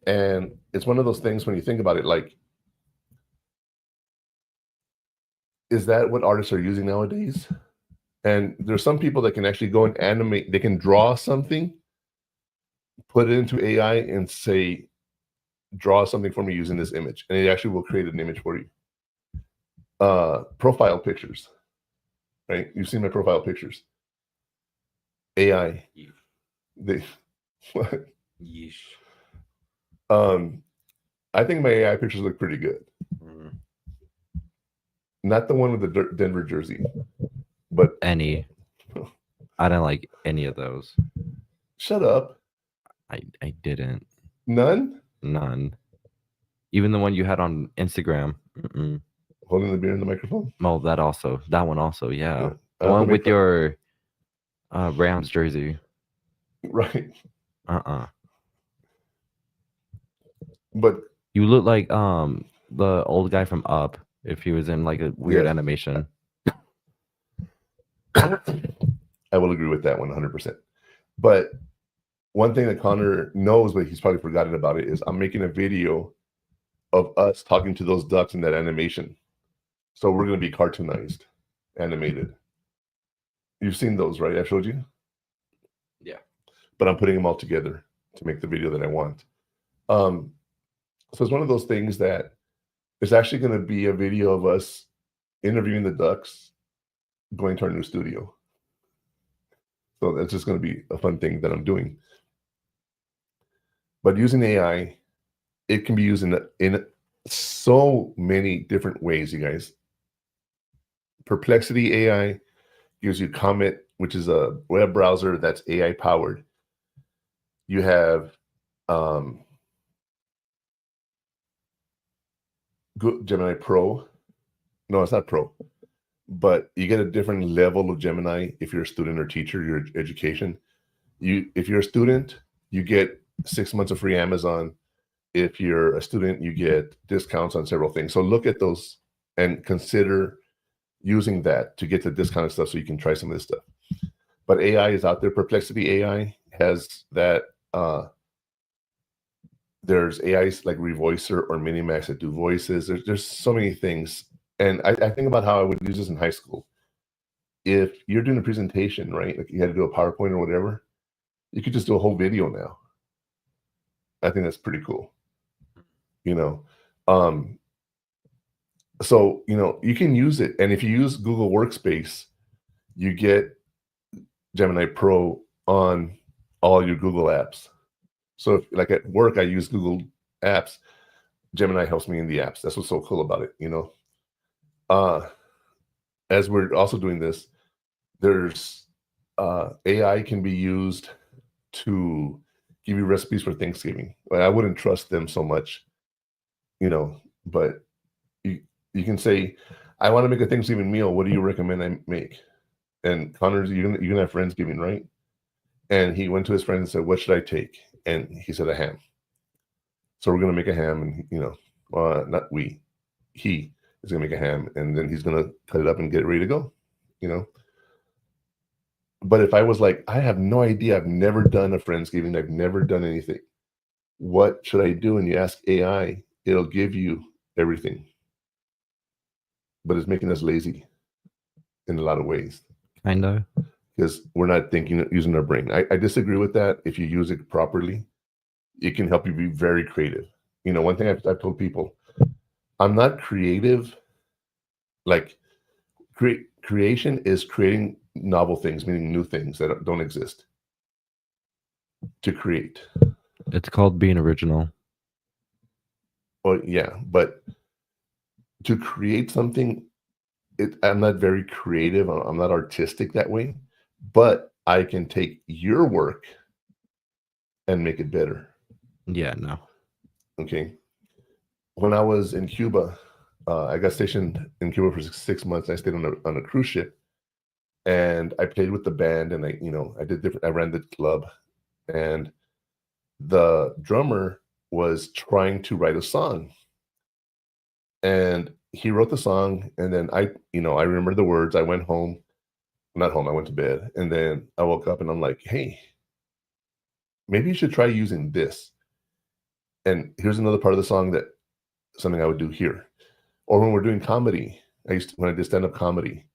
And it's one of those things when you think about it, like, is that what artists are using nowadays? And there's some people that can actually go and animate, they can draw something, put it into AI and say, draw something for me using this image. And it actually will create an image for you. Profile pictures, right? You've seen my profile pictures. AI. What? Yeesh. I think my AI pictures look pretty good. Not the one with the Denver jersey, but any. I don't like any of those. Shut up. I didn't. None? None. Even the one you had on Instagram. Mm-mm. Holding the beer in the microphone? Oh, that one also, yeah. The one with your Rams jersey. Right. But you look like the old guy from Up if he was in like a weird animation. I will agree with that 100%. But one thing that Connor knows, but he's probably forgotten about it, is I'm making a video of us talking to those ducks in that animation. So we're going to be cartoonized, animated. You've seen those, right? I showed you? Yeah. But I'm putting them all together to make the video that I want. So it's one of those things that it's actually going to be a video of us interviewing the ducks, going to our new studio. So that's just going to be a fun thing that I'm doing. But using AI, it can be used in so many different ways, you guys. Perplexity AI gives you Comet, which is a web browser that's AI powered. You have Gemini Pro. No, it's not Pro. But you get a different level of Gemini if you're a student or teacher, your education. If you're a student, you get 6 months of free Amazon. If you're a student, you get discounts on several things. So look at those and consider using that to get the discounted stuff so you can try some of this stuff. But AI is out there. Perplexity AI has that. There's AIs like Revoicer or Minimax that do voices. There's so many things. And I think about how I would use this in high school. If you're doing a presentation, right, like you had to do a PowerPoint or whatever, you could just do a whole video now. I think that's pretty cool. So, you can use it. And if you use Google Workspace, you get Gemini Pro on all your Google apps. So if, like at work, I use Google Apps, Gemini helps me in the apps. That's what's so cool about it, As we're also doing this, there's AI can be used to give you recipes for Thanksgiving. I wouldn't trust them so much, but you can say, I want to make a Thanksgiving meal. What do you recommend I make? And Connor's, you're gonna have Friendsgiving, right? And he went to his friend and said, what should I take? And he said a ham. So we're gonna make a ham, and he is gonna make a ham, and then he's gonna cut it up and get it ready to go. But if I was like, I have no idea, I've never done a Friendsgiving, I've never done anything. What should I do? And you ask AI, it'll give you everything. But it's making us lazy in a lot of ways. Kind of. Because we're not thinking, using our brain. I disagree with that. If you use it properly, it can help you be very creative. You know, one thing I've told people, I'm not creative. Like, creation is creating novel things, meaning new things that don't exist. To create. It's called being original. Well, yeah, but to create something, I'm not very creative. I'm not artistic that way, but I can take your work and make it better. Yeah, no. Okay. When I was in Cuba, I got stationed in Cuba for 6 months. I stayed on a cruise ship, and I played with the band, and I ran the club, and the drummer was trying to write a song, and he wrote the song, and then I remember the words. I went home, not home, I went to bed, and then I woke up and I'm like, hey, maybe you should try using this. And here's another part of the song that something I would do here. Or when we're doing comedy, when I did stand-up comedy,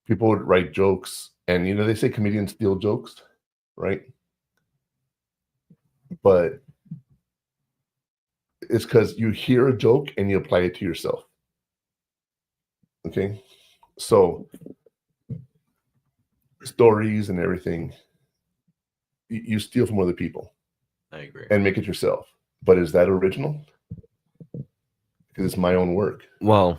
people would write jokes, and they say comedians steal jokes, right? But it's because you hear a joke and you apply it to yourself. Okay, so stories and everything, you steal from other people. I agree. And make it yourself. But is that original? Because it's my own work. Well,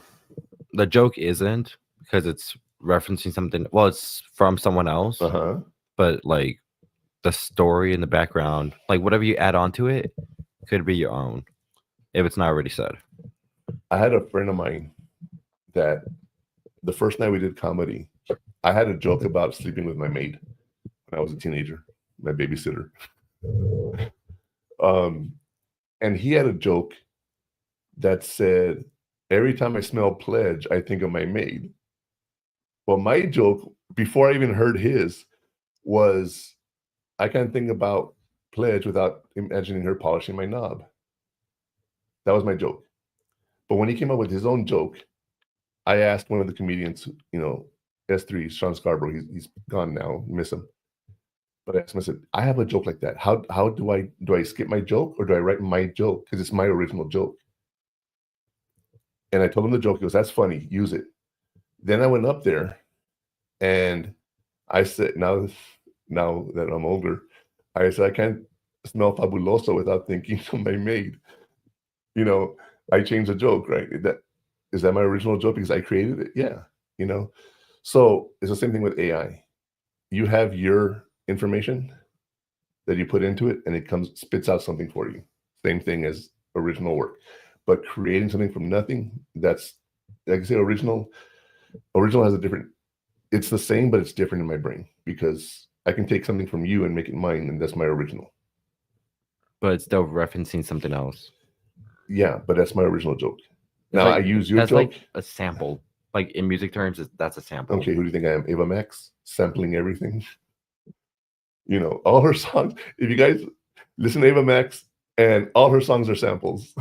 the joke isn't, because it's referencing something. Well, it's from someone else. But like the story in the background, like whatever you add on to it, could be your own if it's not already said. I had a friend of mine that the first night we did comedy, I had a joke about sleeping with my maid when I was a teenager, my babysitter. And he had a joke that said, every time I smell pledge, I think of my maid. Well, my joke, before I even heard his, was I can't think about pledge without imagining her polishing my knob. That was my joke. But when he came up with his own joke, I asked one of the comedians, S3, Sean Scarborough, he's gone now, miss him. But I asked him, I said, I have a joke like that. How do I skip my joke, or do I write my joke? Because it's my original joke. And I told him the joke. He goes, that's funny, use it. Then I went up there and I said, now that I'm older, I said, I can't smell fabuloso without thinking of my maid. I changed the joke, right? Is that my original joke because I created it? Yeah. So it's the same thing with AI. You have your information that you put into it, and it spits out something for you. Same thing as original work. But creating something from nothing, that's, like I say, original has a different, it's the same, but it's different in my brain, because I can take something from you and make it mine, and that's my original. But it's still referencing something else. Yeah, but that's my original joke. Now, I use your joke. That's like a sample. Like in music terms, that's a sample. Okay, who do you think I am? Ava Max? Sampling everything? All her songs. If you guys listen to Ava Max, and all her songs are samples.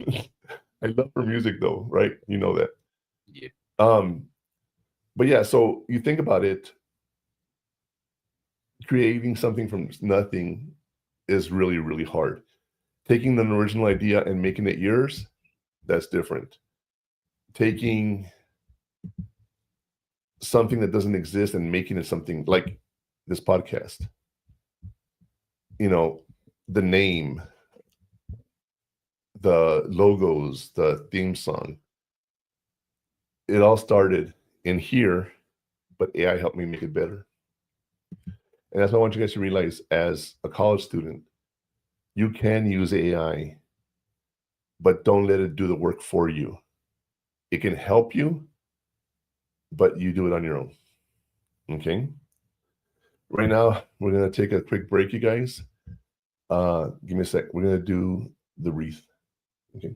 I love her music though, right? You know that. Yeah. But yeah, so you think about it, creating something from nothing is really, really hard. Taking an original idea and making it yours, that's different. Taking something that doesn't exist and making it something like this podcast. The name, the logos, the theme song. It all started in here, but AI helped me make it better. And that's what I want you guys to realize as a college student. You can use AI, but don't let it do the work for you. It can help you, but you do it on your own. Okay? Right now, we're going to take a quick break, you guys. Give me a sec. We're going to do the wreath. Okay?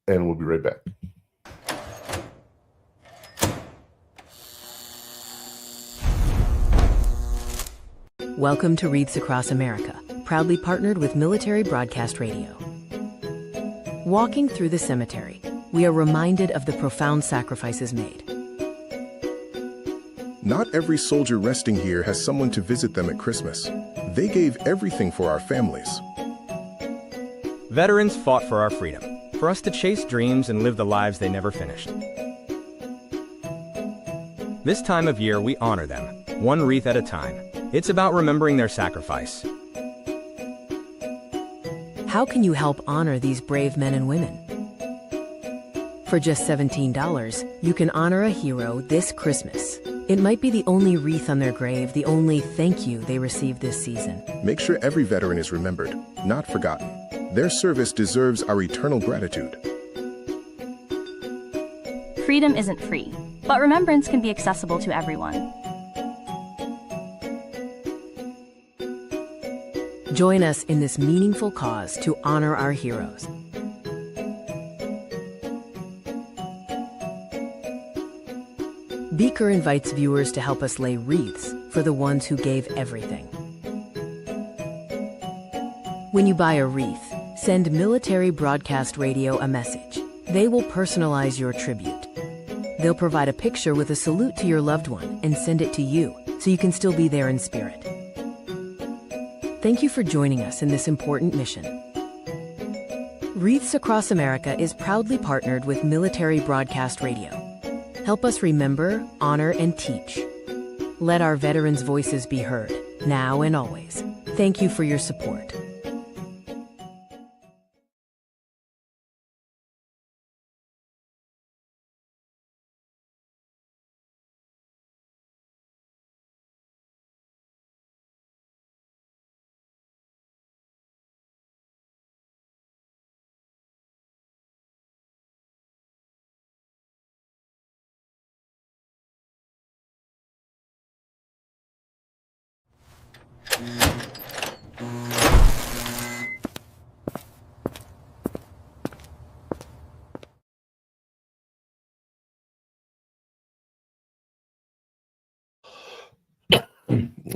And we'll be right back. Welcome to Wreaths Across America, proudly partnered with Military Broadcast Radio. Walking through the cemetery, we are reminded of the profound sacrifices made. Not every soldier resting here has someone to visit them at Christmas. They gave everything for our families. Veterans fought for our freedom, for us to chase dreams and live the lives they never finished. This time of year, we honor them, one wreath at a time. It's about remembering their sacrifice. How can you help honor these brave men and women? For just $17, you can honor a hero this Christmas. It might be the only wreath on their grave, the only thank you they received this season. Make sure every veteran is remembered, not forgotten. Their service deserves our eternal gratitude. Freedom isn't free, but remembrance can be accessible to everyone. Join us in this meaningful cause to honor our heroes. Beaker invites viewers to help us lay wreaths for the ones who gave everything. When you buy a wreath, send Military Broadcast Radio a message. They will personalize your tribute. They'll provide a picture with a salute to your loved one and send it to you so you can still be there in spirit. Thank you for joining us in this important mission. Wreaths Across America is proudly partnered with Military Broadcast Radio. Help us remember, honor, and teach. Let our veterans' voices be heard, now and always. Thank you for your support.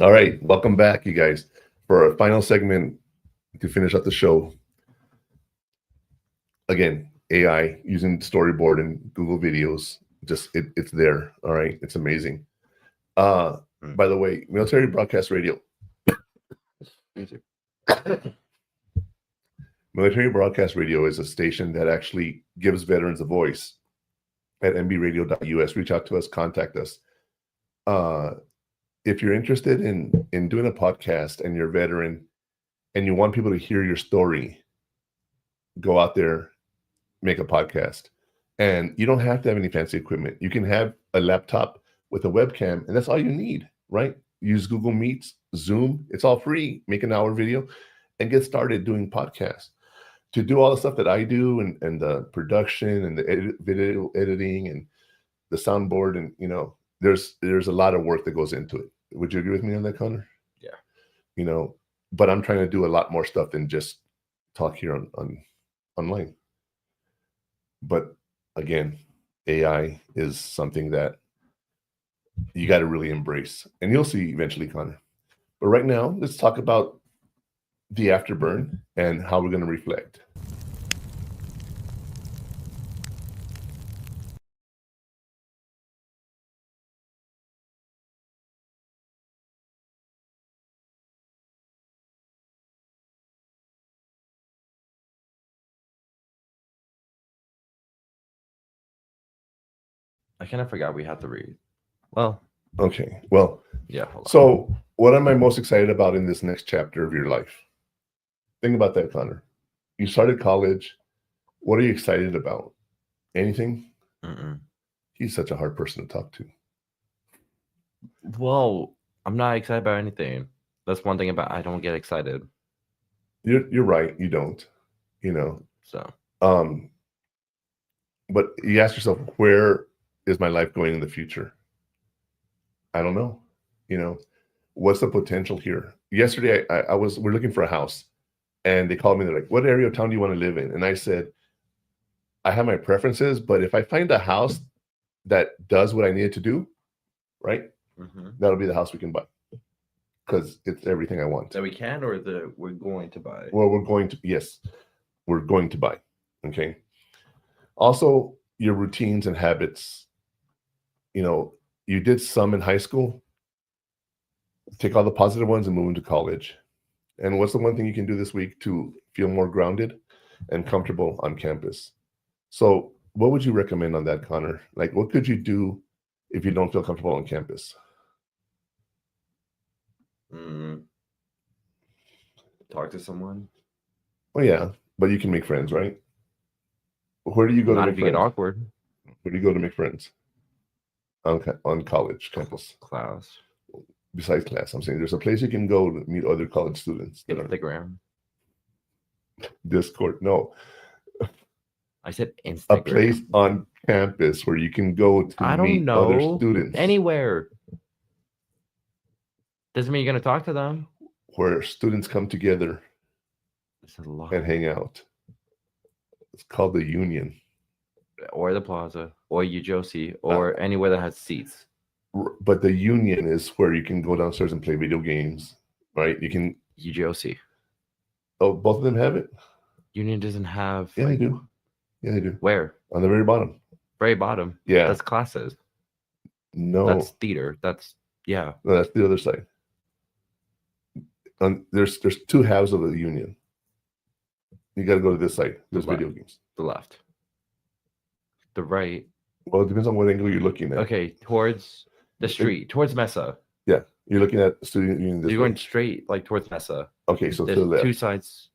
All right, welcome back, you guys, for our final segment to finish up the show. Again, AI using storyboard and Google videos, just it's there. All right, it's amazing. By the way, Military Broadcast Radio. Military Broadcast Radio is a station that actually gives veterans a voice. At mbradio.us, reach out to us, contact us. If you're interested in doing a podcast and you're a veteran and you want people to hear your story, go out there, make a podcast. And you don't have to have any fancy equipment. You can have a laptop with a webcam, and that's all you need, right? Use Google Meets, Zoom. It's all free. Make an hour video and get started doing podcasts. To do all the stuff that I do and the production and the video editing and the soundboard, and there's a lot of work that goes into it. Would you agree with me on that, Connor? Yeah. But I'm trying to do a lot more stuff than just talk here on online. But again, AI is something that you got to really embrace, and you'll see eventually, Connor. But right now, let's talk about the afterburn and how we're going to reflect. I kind of forgot we had to read. Well, okay. Well, yeah. So what am I most excited about in this next chapter of your life? Think about that, Connor. You started college. What are you excited about? Anything? He's such a hard person to talk to. Well, I'm not excited about anything. That's one thing about I don't get excited. You're right. You don't. So. But you ask yourself, where is my life going in the future? I don't know. What's the potential here? Yesterday, we're looking for a house, and they called me. They're like, "What area of town do you want to live in?" And I said, "I have my preferences, but if I find a house that does what I need it to do, right, that'll be the house we can buy." because it's everything I want. That we can, or that we're going to buy? Well, we're going to buy. Okay. Also, your routines and habits. You did some in high school. Take all the positive ones and move them to college. And what's the one thing you can do this week to feel more grounded and comfortable on campus? So what would you recommend on that, Connor? Like, what could you do if you don't feel comfortable on campus? Talk to someone. Well, yeah, but you can make friends, right? Where do you go Not to if make you get friends? awkward. Where do you go to make friends? On college campus. Class. Besides class, I'm saying there's a place you can go to meet other college students. Instagram. Discord. No. I said Instagram. A place on campus where you can go to meet other students. Anywhere. Doesn't mean you're going to talk to them. Where students come together and hang out. It's called the Union. Or the Plaza. Or UJOSI. Or anywhere that has seats. But the Union is where you can go downstairs and play video games, right? You can... UJOSI. Oh, both of them have it? Union doesn't have... Yeah, they do. Yeah, they do. Where? On the very bottom. Very bottom? Yeah. That's classes. No. That's theater. That's... Yeah. No, that's the other side. There's two halves of the Union. You got to go to this side. There's video games. The left. The right. Well, it depends on what angle you're looking at. Okay, towards the street, towards Mesa. Yeah, you're looking at Student Union. You're going straight, like towards Mesa. Okay, so there's to the left. two sides.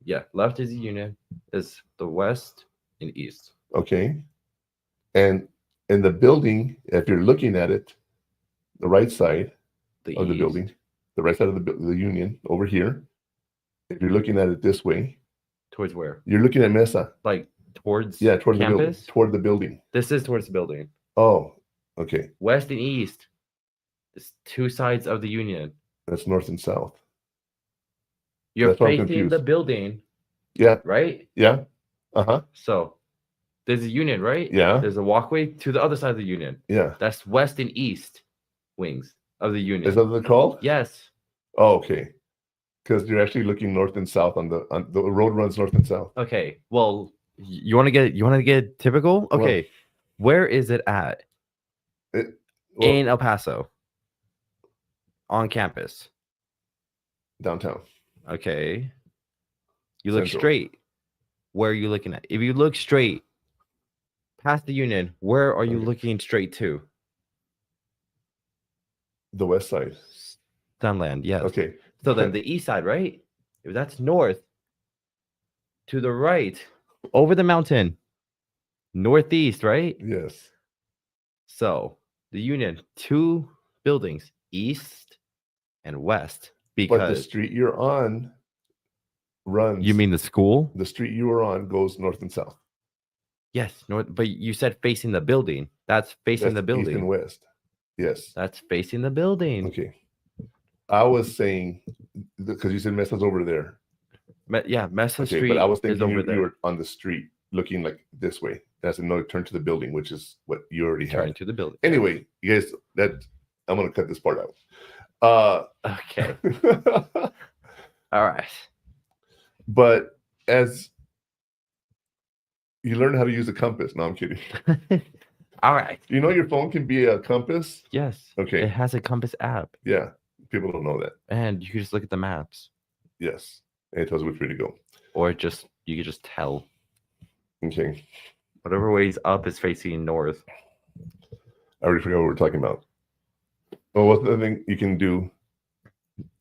Yeah, left is the Union. Is the west and east. Okay, and in the building, if you're looking at it, the right side of the building, the right side of the Union over here. If you're looking at it this way, towards where? You're looking at Mesa. Like towards towards campus? the building. Toward the building. This is towards the building. Oh, okay. West and east. It's two sides of the Union. That's north and south. You're facing the building. Yeah. Right? Yeah. Uh-huh. So there's a Union, right? Yeah. There's a walkway to the other side of the Union. Yeah. That's west and east wings of the Union. Is that what they're called? Yes. Oh, okay. Because you're actually looking north and south on the road runs north and south. Okay. Well, you want to get typical? Okay. Well, where is it at? In El Paso. On campus. Downtown. Okay. You look Central. straight. Where are you looking at? If you look straight past the Union, where are you looking straight to? The west side. Sunland, yes. Okay. So then the east side, right? If that's north, to the right, over the mountain, northeast, right? Yes. So the Union, two buildings, east and west. But Because the street you're on runs. you mean the school? The street you were on goes north and south. Yes, north. But you said facing the building. That's facing the building. East and west. Yes. That's facing the building. Okay. I was saying because you said Mesa's over there. Mesa Okay, Street but I was is thinking over you there. were on the street looking like this way. That's another turn to the building, which is what you already Turn had. to the building. Anyway, you guys, I'm gonna cut this part out. Okay. All right. But as you learn how to use a compass. No, I'm kidding. All right. You know your phone can be a compass? Yes. Okay. It has a compass app. Yeah. People don't know that. And you can just look at the maps. Yes. And it tells you which way to go. Or you can just tell. Okay. Whatever way's up is facing north. I already forgot what we're talking about. Well, what's the thing you can do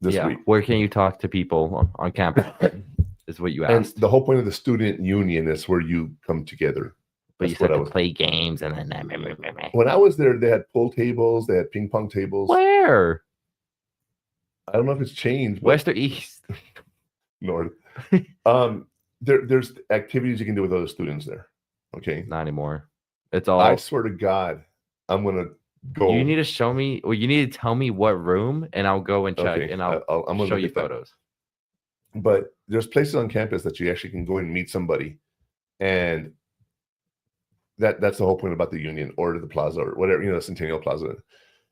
this week? Where can you talk to people on campus? Is what you And asked. the whole point of the student union is where you come together. But you That's said what to play games and then When I was there, they had pool tables, they had ping pong tables. Where? I don't know if it's changed. But West or east? North. There's activities you can do with other students there. Okay. Not anymore. It's all. I swear to God, I'm gonna go. You need to show me, or you need to tell me what room, and I'll go and check, Okay, and I'm gonna show look you at that. photos. But there's places on campus that you actually can go and meet somebody, and that's the whole point about the Union or the Plaza or whatever, Centennial Plaza.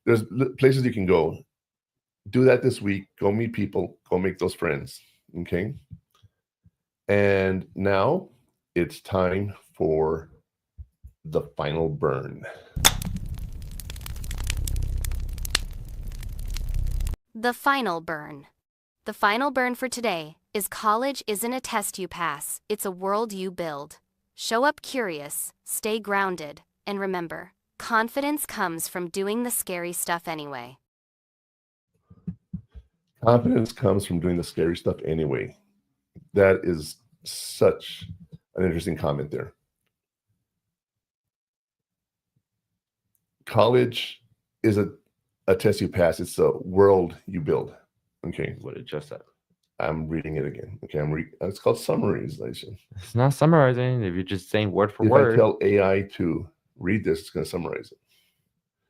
There's places you can go do that this week. Go meet people. Go make those friends. Okay. And now it's time for the final burn. The final burn. The final burn for today is college isn't a test you pass, it's a world you build. Show up curious, stay grounded, and remember, confidence comes from doing the scary stuff anyway. Confidence comes from doing the scary stuff anyway. That is such an interesting comment there. College is a test you pass. It's a world you build. Okay. What it just said. I'm reading it again. Okay. It's called summarization. It's not summarizing if you're just saying word for if word. I tell AI to read this, it's going to summarize it.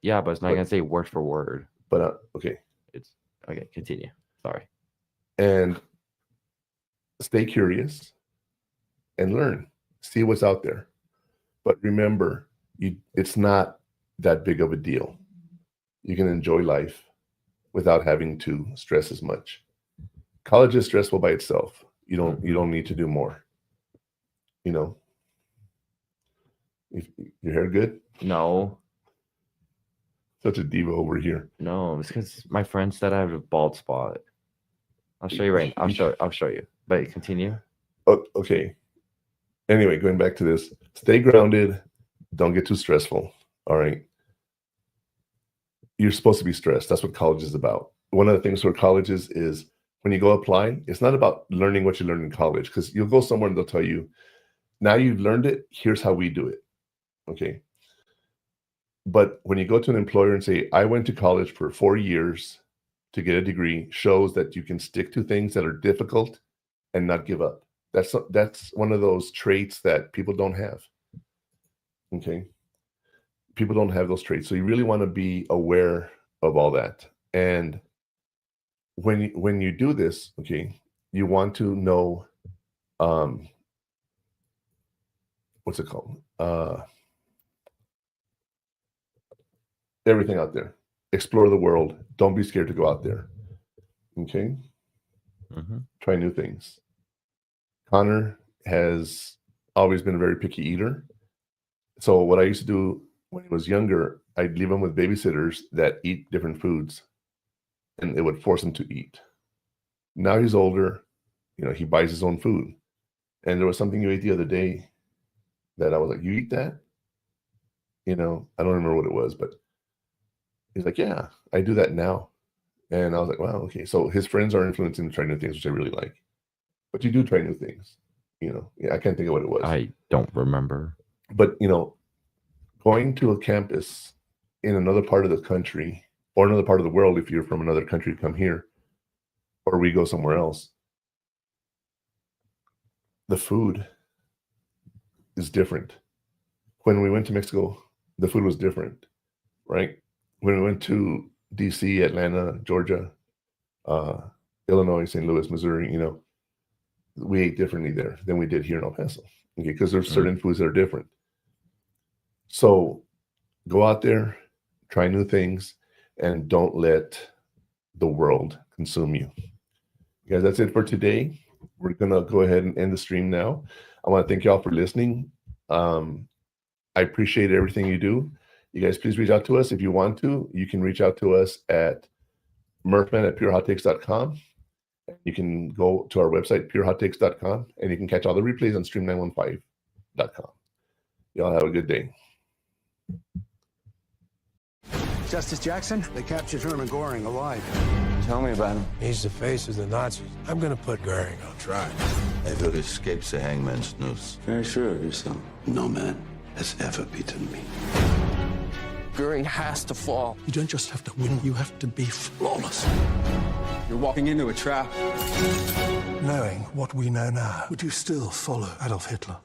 Yeah, but it's not going to say word for word. But okay. It's okay. Continue. Sorry. And stay curious and learn. See what's out there. But remember, it's not that big of a deal. You can enjoy life without having to stress as much. College is stressful by itself. You don't need to do more. You know. Your hair good? No. Such a diva over here. No, it's because my friend said I have a bald spot. I'll show you right now. I'll show you. But continue. Oh, okay. Anyway, going back to this. Stay grounded. Don't get too stressful. All right. You're supposed to be stressed. That's what college is about. One of the things for colleges is when you go apply, it's not about learning what you learned in college, because you'll go somewhere and they'll tell you, now you've learned it, here's how we do it. Okay. But when you go to an employer and say, I went to college for 4 years to get a degree, shows that you can stick to things that are difficult and not give up. That's one of those traits that people don't have. Okay. People don't have those traits. So you really want to be aware of all that. And when you do this, okay, you want to know, what's it called? Everything out there. Explore the world. Don't be scared to go out there. Okay? Try new things. Connor has always been a very picky eater. So what I used to do when he was younger, I'd leave him with babysitters that eat different foods, and it would force him to eat. Now he's older, he buys his own food. And there was something you ate the other day that I was like, you eat that? I don't remember what it was, but he's like, yeah, I do that now. And I was like, wow, okay. So his friends are influencing him to try new things, which I really like. But you do try new things. I can't think of what it was. I don't remember. But, going to a campus in another part of the country or another part of the world, if you're from another country, come here, or we go somewhere else, the food is different. When we went to Mexico, the food was different, right? When we went to DC, Atlanta, Georgia, Illinois, St. Louis, Missouri, we ate differently there than we did here in El Paso. Okay, because there's certain foods that are different. So go out there, try new things, and don't let the world consume you. Guys, that's it for today. We're going to go ahead and end the stream now. I want to thank y'all for listening. I appreciate everything you do. You guys, please reach out to us. If you want to, you can reach out to us at murphman@purehottakes.com. You can go to our website, purehottakes.com, and you can catch all the replays on stream915.com. Y'all have a good day. Justice Jackson, they captured Herman Goring alive. Tell me about him. He's the face of the Nazis. I'm going to put Goring on trial. If it escapes the hangman's noose. Very sure of yourself. No man has ever beaten me. Goring has to fall. You don't just have to win, you have to be flawless. You're walking into a trap. Knowing what we know now, would you still follow Adolf Hitler?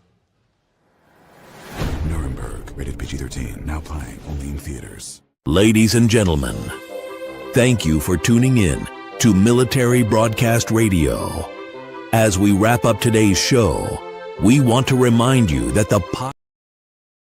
Nuremberg, rated PG-13, now playing only in theaters. Ladies and gentlemen, thank you for tuning in to Military Broadcast Radio. As we wrap up today's show, we want to remind you that the